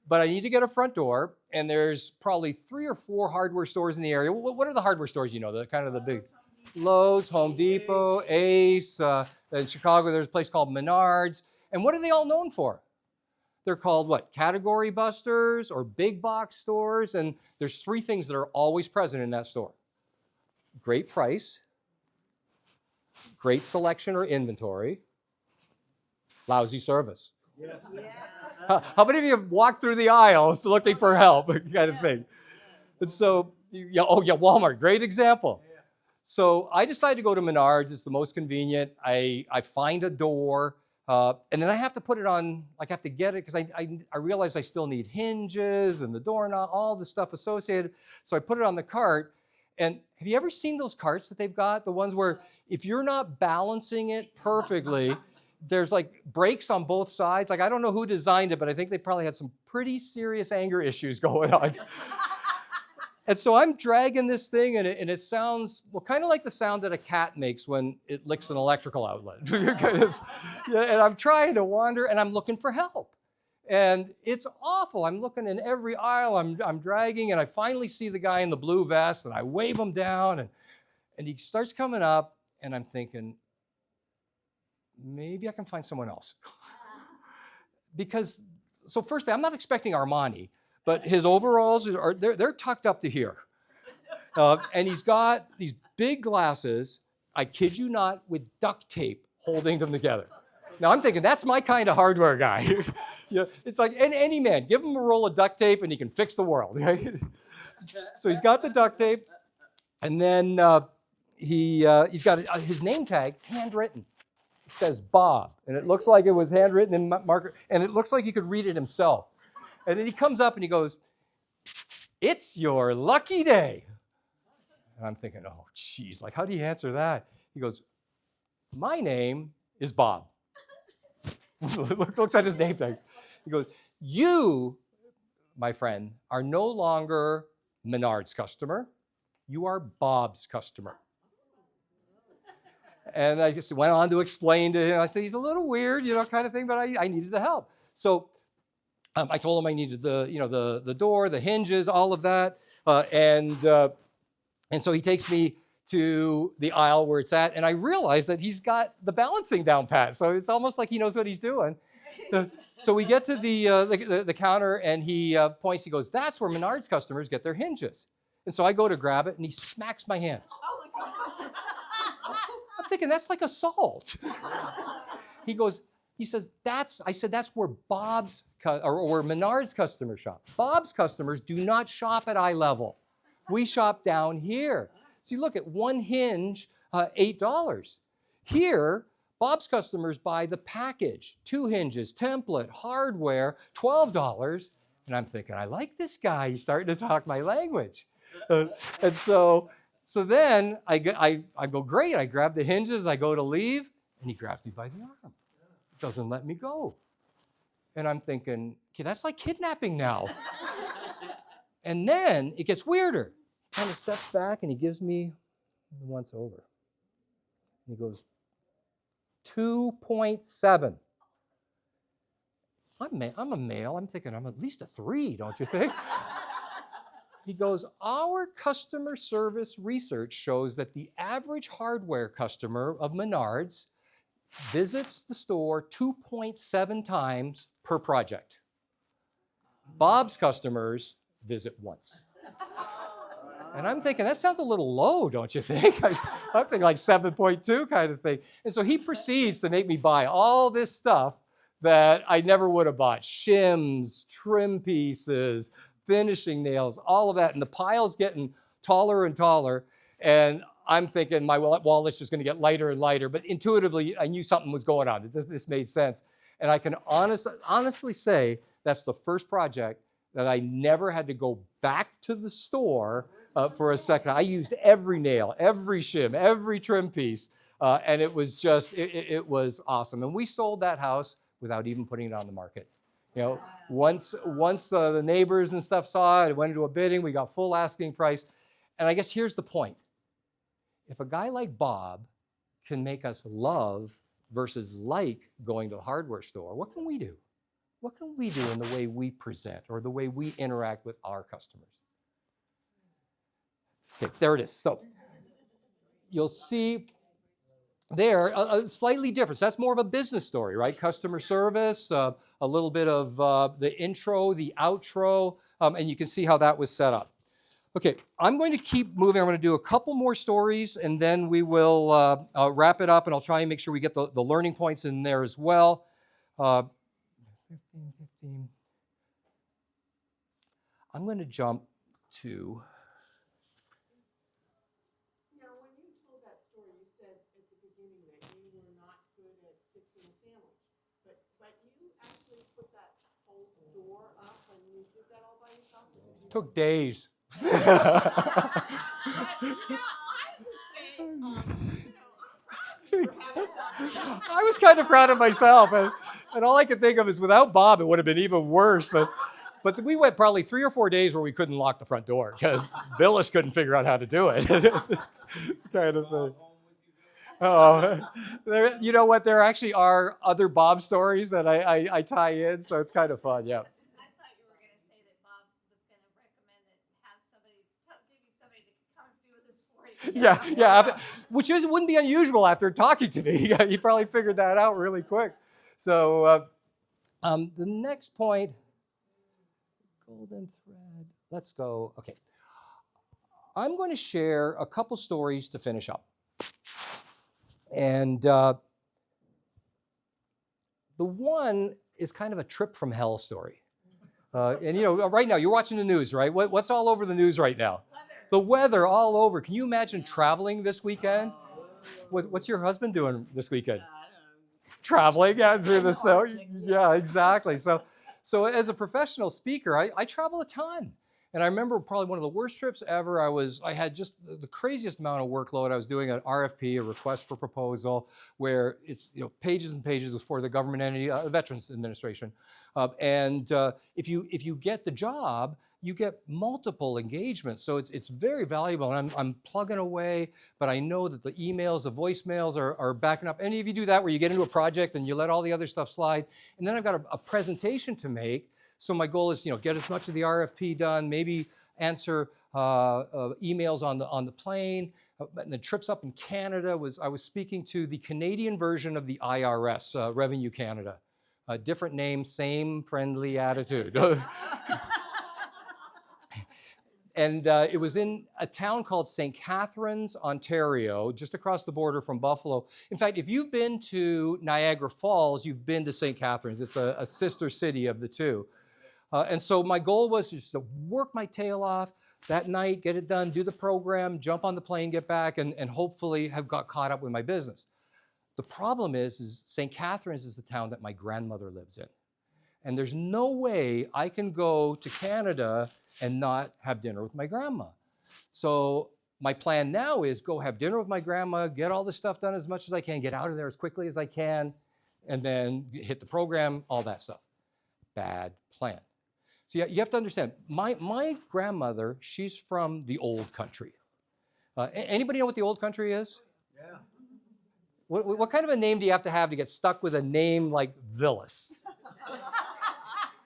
But I need to get a front door, and there's probably 3 or 4 hardware stores in the area. What are the hardware stores you know? The kind of the big Lowe's, Home Depot, Ace. In Chicago, there's a place called Menards. And what are they all known for? They're called what? Category busters or big box stores. And there's 3 things that are always present in that store. Great price, great selection or inventory, lousy service. Yes. How many of you have walked through the aisles looking for help, kind of thing? And so, Walmart, great example. So I decided to go to Menards. It's the most convenient. I find a door, and then I have to put it on, I have to get it, because I realize I still need hinges and the doorknob, all the stuff associated. So I put it on the cart. And have you ever seen those carts that they've got? The ones where if you're not balancing it perfectly, there's like brakes on both sides. Like, I don't know who designed it, but I think they probably had some pretty serious anger issues going on. And so I'm dragging this thing, and it sounds, well, kind of like the sound that a cat makes when it licks an electrical outlet. And I'm trying to wander, and I'm looking for help. And it's awful. I'm looking in every aisle. I'm dragging, and I finally see the guy in the blue vest, and I wave him down, and he starts coming up, and I'm thinking, maybe I can find someone else. Because, so first, I'm not expecting Armani, but his overalls they're tucked up to here. And he's got these big glasses, I kid you not, with duct tape holding them together. Now I'm thinking, that's my kind of hardware guy. It's like any man, give him a roll of duct tape and he can fix the world. Right? So he's got the duct tape, and then he's got his name tag handwritten. It says Bob, and it looks like it was handwritten in marker, and it looks like he could read it himself. And then he comes up and he goes, "It's your lucky day." And I'm thinking, oh, geez, like, how do you answer that? He goes, "My name is Bob." Looks at his name tag. He goes, "You, my friend, are no longer Menard's customer. You are Bob's customer." And I just went on to explain to him. I said, he's a little weird, kind of thing, but I needed the help. So I told him I needed the door, the hinges, all of that. And so he takes me to the aisle where it's at, and I realized that he's got the balancing down pat. So it's almost like he knows what he's doing. So we get to the counter, and he points. He goes, "That's where Menards customers get their hinges." And so I go to grab it, and he smacks my hand. Oh my gosh. I'm thinking, that's like assault. He says, that's where Bob's, or where Menards customers shop. Bob's customers do not shop at eye level. We shop down here. See, look at one hinge, $8. Here, Bob's customers buy the package, 2 hinges, template, hardware, $12. And I'm thinking, I like this guy. He's starting to talk my language. And so then I go, great. I grab the hinges. I go to leave, and he grabs me by the arm. Doesn't let me go. And I'm thinking, okay, that's like kidnapping now. And then it gets weirder. He kind of steps back, and he gives me the once over. And he goes, 2.7. I'm a male. I'm thinking I'm at least a 3, don't you think? He goes, "Our customer service research shows that the average hardware customer of Menards visits the store 2.7 times per project. Bob's customers visit once." And I'm thinking, that sounds a little low, don't you think? I'm thinking like 7.2 kind of thing. And so he proceeds to make me buy all this stuff that I never would have bought. Shims, trim pieces, finishing nails, all of that. And the pile's getting taller and taller. And I'm thinking my wallet's just going to get lighter and lighter. But intuitively, I knew something was going on. This made sense. And I can honestly say that's the first project that I never had to go back to the store for a second. I used every nail, every shim, every trim piece, and it was just, it was awesome. And we sold that house without even putting it on the market. You know, once the neighbors and stuff saw it, it went into a bidding, we got full asking price. And I guess here's the point. If a guy like Bob can make us love versus like going to the hardware store, what can we do? What can we do in the way we present or the way we interact with our customers? Okay, there it is. So you'll see there a slightly different. So that's more of a business story, right? Customer service, a little bit of the intro, the outro, and you can see how that was set up. Okay, I'm going to keep moving. I'm going to do a couple more stories, and then we will wrap it up, and I'll try and make sure we get the learning points in there as well. 15. I'm going to jump to... Now, when you told that story, you said at the beginning that you were not good at fixing a sandwich. But you actually put that whole door up and you did that all by yourself? Took days. But, you know, I would say, I'm proud of you for having done that. I was kind of proud of myself, and all I could think of is without Bob, it would have been even worse. But we went probably 3 or 4 days where we couldn't lock the front door because Vilis couldn't figure out how to do it. Kind of thing. Oh, you know what? There actually are other Bob stories that I tie in, so it's kind of fun. Yeah. I thought you were going to say that Bob was going to recommend that have somebody, maybe somebody to come do this for you. Yeah, which wouldn't be unusual after talking to me. He probably figured that out really quick. So the next point, golden thread. Let's go. Okay, I'm going to share a couple stories to finish up, and the one is kind of a trip from hell story. And you know, right now you're watching the news, right? What's all over the news right now? The weather all over. Can you imagine traveling this weekend? What's your husband doing this weekend? Traveling through the snow. Yeah, exactly. So as a professional speaker, I travel a ton. And I remember probably one of the worst trips ever. I had just the craziest amount of workload. I was doing an RFP, a request for proposal, where it's pages and pages for the government entity, Veterans Administration. And if you get the job, you get multiple engagements. So it's very valuable. And I'm plugging away, but I know that the emails, the voicemails are backing up. Any of you do that where you get into a project and you let all the other stuff slide? And then I've got a presentation to make. So my goal is, get as much of the RFP done, maybe answer emails on the plane. And the trips up in Canada I was speaking to the Canadian version of the IRS, Revenue Canada. Different name, same friendly attitude. And it was in a town called St. Catharines, Ontario, just across the border from Buffalo. In fact, if you've been to Niagara Falls, you've been to St. Catharines. It's a sister city of the two. And so my goal was just to work my tail off that night, get it done, do the program, jump on the plane, get back, and hopefully have got caught up with my business. The problem is St. Catharines is the town that my grandmother lives in. And there's no way I can go to Canada and not have dinner with my grandma. So my plan now is go have dinner with my grandma, get all the stuff done as much as I can, get out of there as quickly as I can, and then hit the program, all that stuff. Bad plan. So you have to understand, my grandmother, she's from the old country. Anybody know what the old country is? Yeah. What kind of a name do you have to get stuck with a name like Vilis?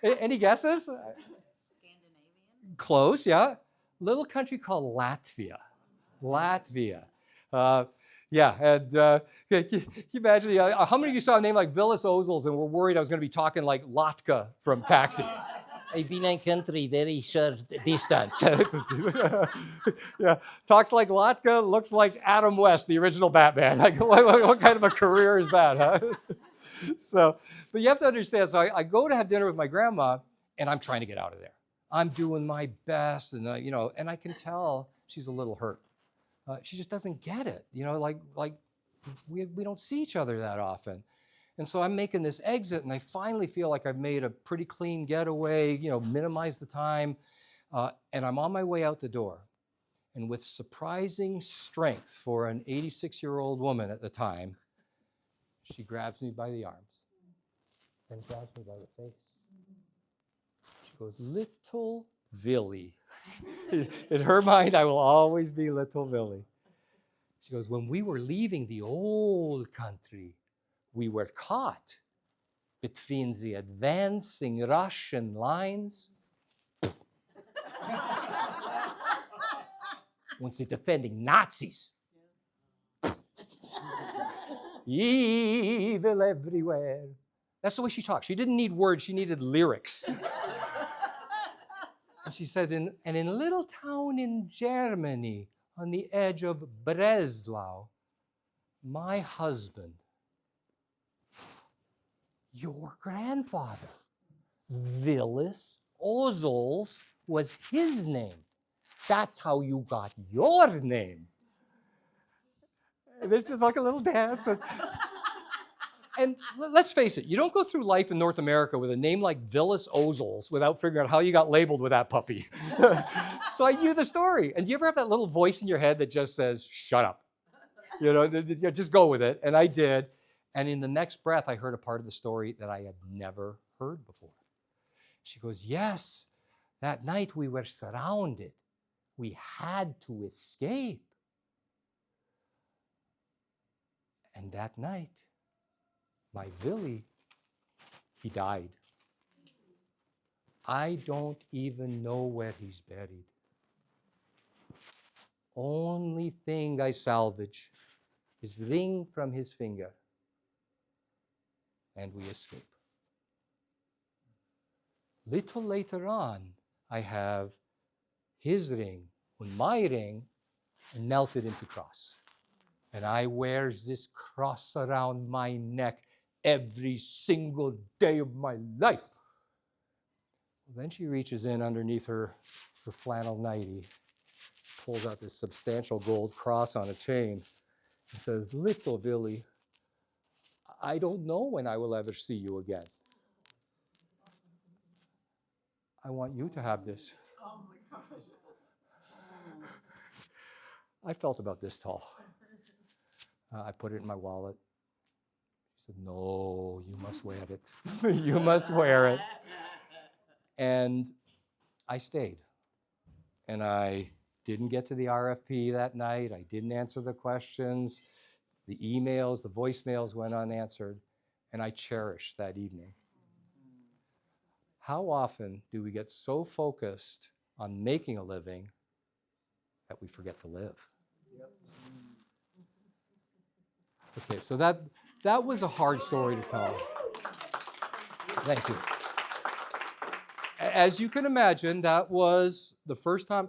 Any guesses? Scandinavian? Close, yeah. Little country called Latvia. Latvia. Yeah, and can you imagine, how many of you saw a name like Vilis Ozols and were worried I was going to be talking like Latka from Taxi? I've been in country very short distance. Yeah, talks like Latka, looks like Adam West, the original Batman. Like, what kind of a career is that, huh? So, but you have to understand, so I go to have dinner with my grandma, and I'm trying to get out of there. I'm doing my best, and and I can tell she's a little hurt. She just doesn't get it, like we don't see each other that often. And so I'm making this exit, and I finally feel like I've made a pretty clean getaway, minimize the time, and I'm on my way out the door. And with surprising strength for an 86-year-old woman at the time, she grabs me by the arms and grabs me by the face. She goes, "Little Vili." In her mind, I will always be Little Vili. She goes, "When we were leaving the old country, we were caught between the advancing Russian lines and the defending Nazis. Evil everywhere." That's the way she talked. She didn't need words, she needed lyrics. And she said, in a little town in Germany on the edge of Breslau, my husband, your grandfather, Vilis Ozols, was his name. That's how you got your name. And there's just like a little dance. And let's face it, you don't go through life in North America with a name like Vilis Ozols without figuring out how you got labeled with that puppy. So I knew the story. And do you ever have that little voice in your head that just says, "Shut up"? Just go with it. And I did. And in the next breath, I heard a part of the story that I had never heard before. She goes, "Yes, that night we were surrounded. We had to escape. And that night, my Vili, he died. I don't even know where he's buried. Only thing I salvage is the ring from his finger. And we escape. Little later on, I have his ring and my ring melted into cross. And I wear this cross around my neck every single day of my life." Then she reaches in underneath her flannel nightie, pulls out this substantial gold cross on a chain, and says, "Little Vili, I don't know when I will ever see you again. I want you to have this." Oh my gosh. I felt about this tall. I put it in my wallet. She said, "No, you must wear it. You must wear it." And I stayed. And I didn't get to the RFP that night. I didn't answer the questions. The emails, the voicemails went unanswered. And I cherished that evening. How often do we get so focused on making a living that we forget to live? Okay, so that was a hard story to tell. Thank you. As you can imagine, that was the first time.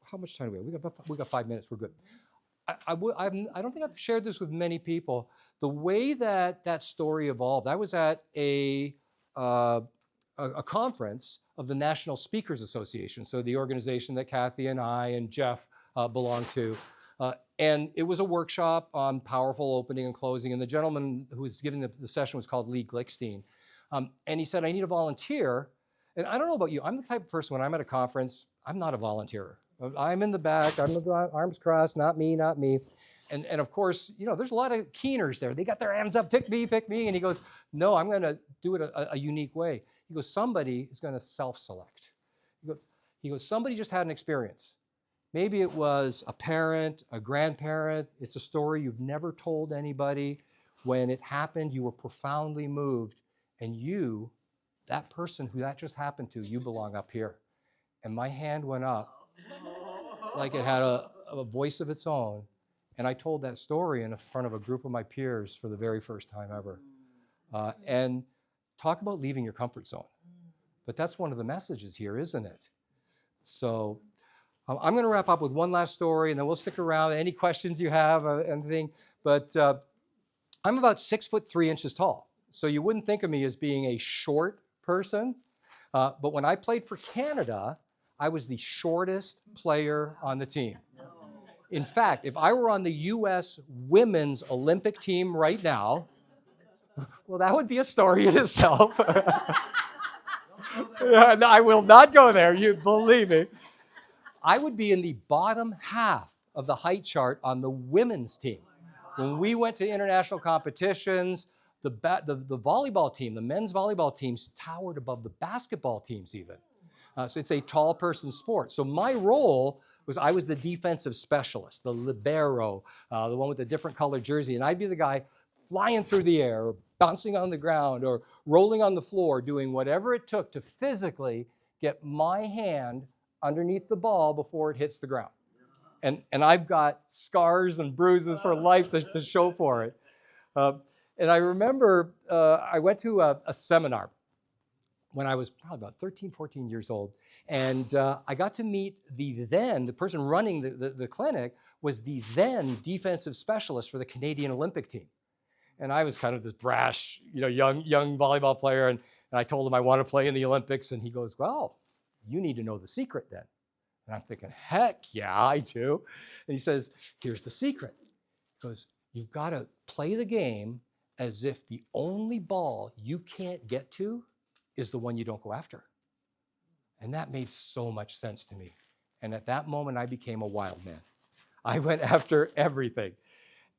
How much time do we have? We got 5 minutes. We're good. I don't think I've shared this with many people. The way that story evolved, I was at a conference of the National Speakers Association, so the organization that Kathy and I and Jeff belong to. And it was a workshop on powerful opening and closing. And the gentleman who was giving the session was called Lee Glickstein. And he said, "I need a volunteer." And I don't know about you. I'm the type of person when I'm at a conference, I'm not a volunteer. I'm in the back. I'm with arms crossed. Not me, not me. And of course, there's a lot of keeners there. They got their hands up, pick me. And he goes, "No, I'm going to do it a unique way." He goes, "Somebody is going to self-select." He goes, "Somebody just had an experience. Maybe it was a parent, a grandparent. It's a story you've never told anybody. When it happened, you were profoundly moved. And you, that person who that just happened to, you belong up here." And my hand went up like it had a voice of its own. And I told that story in front of a group of my peers for the very first time ever. And talk about leaving your comfort zone. But that's one of the messages here, isn't it? So I'm going to wrap up with one last story, and then we'll stick around. Any questions you have, anything. But I'm about 6'3" tall. So you wouldn't think of me as being a short person. But when I played for Canada, I was the shortest player on the team. In fact, if I were on the U.S. women's Olympic team right now, Well, that would be a story in itself. Yeah, no, I will not go there, you believe me. I would be in the bottom half of the height chart on the women's team. When we went to international competitions, the volleyball team, the men's volleyball teams towered above the basketball teams even. So it's a tall person sport. So my role was I was the defensive specialist, the libero, the one with the different colored jersey. And I'd be the guy flying through the air, or bouncing on the ground, or rolling on the floor, doing whatever it took to physically get my hand underneath the ball before it hits the ground. And I've got scars and bruises for life to show for it. And I remember I went to a seminar when I was probably about 13, 14 years old. And I got to meet the person running the clinic was the then defensive specialist for the Canadian Olympic team. And I was kind of this brash, young volleyball player. And I told him I want to play in the Olympics. And he goes, well, you need to know the secret then. And I'm thinking, heck yeah, I do. And he says, here's the secret. He goes, you've got to play the game as if the only ball you can't get to is the one you don't go after. And that made so much sense to me. And at that moment, I became a wild man. I went after everything.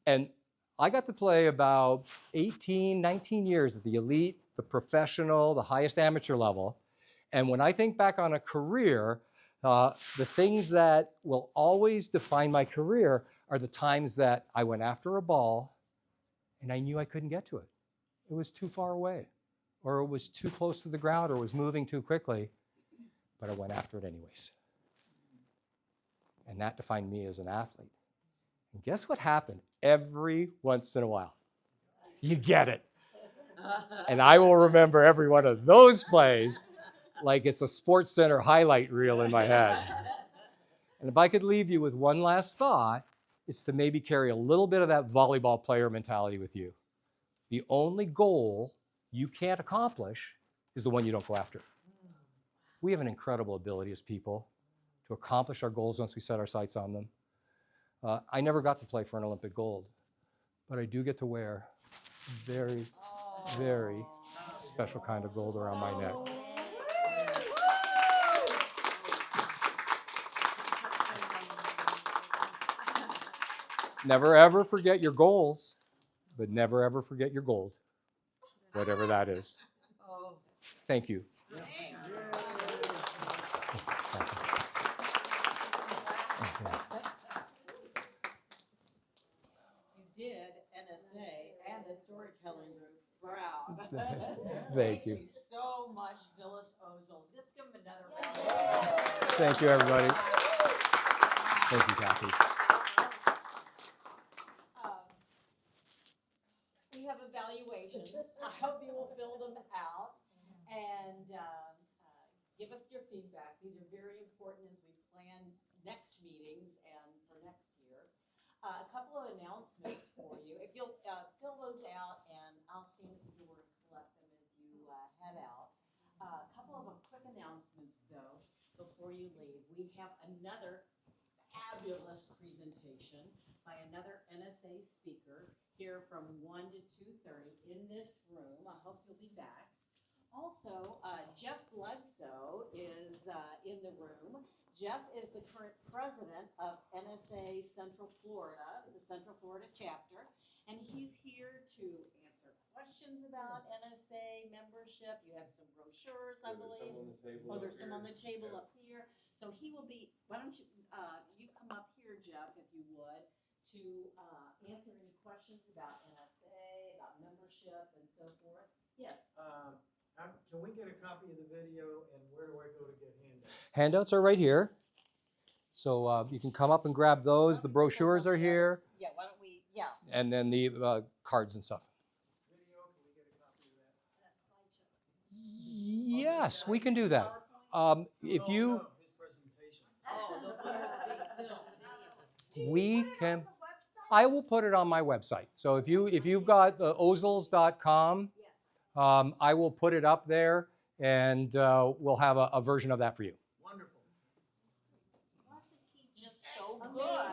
And I got to play about 18, 19 years at the elite, the professional, the highest amateur level. And when I think back on a career, the things that will always define my career are the times that I went after a ball and I knew I couldn't get to it. It was too far away, or it was too close to the ground, or it was moving too quickly, but I went after it anyways. And that defined me as an athlete. And guess what happened every once in a while? You get it. And I will remember every one of those plays like it's a Sports Center highlight reel in my head. And if I could leave you with one last thought, it's to maybe carry a little bit of that volleyball player mentality with you. The only goal you can't accomplish is the one you don't go after. We have an incredible ability as people to accomplish our goals once we set our sights on them. I never got to play for an Olympic gold, but I do get to wear very, very special kind of gold around my neck. Never ever forget your goals, but never ever forget your gold, whatever that is. Thank you. You did NSA and the storytelling group proud. Thank you. Thank you so much, Vilis Ozols. Let's give them another round. Thank you, everybody. Thank you, Kathy. We have evaluations. I hope you will fill them out and give us your feedback. These are very important as we plan next meetings and for next year. A couple of announcements for you. If you'll fill those out, and I'll stand at the door and collect them as you head out. A couple of quick announcements, though, before you leave. We have another fabulous presentation by another NSA speaker here from 1 to 2:30 in this room. I hope you'll be back. Also, Jeff Bledsoe is in the room. Jeff is the current president of NSA Central Florida, the Central Florida chapter, and he's here to answer questions about NSA membership. You have some brochures, I believe. Oh, there's some on the table up here. So he will be, why don't you come up here, Jeff, if you would, to answer any questions about NSA, about membership, and so forth. Yes. Can we get a copy of the video, and where do I go to get handouts? Handouts are right here. So you can come up and grab those. The brochures are here. Yeah, why don't we, yeah. And then the cards and stuff. Video, can we get a copy of that? Yes, we can do that. If you, No, his presentation. we can, I will put it on my website. So if you've got the ozols.com, I will put it up there, and we'll have a version of that for you. Wonderful. Wasn't he just so good?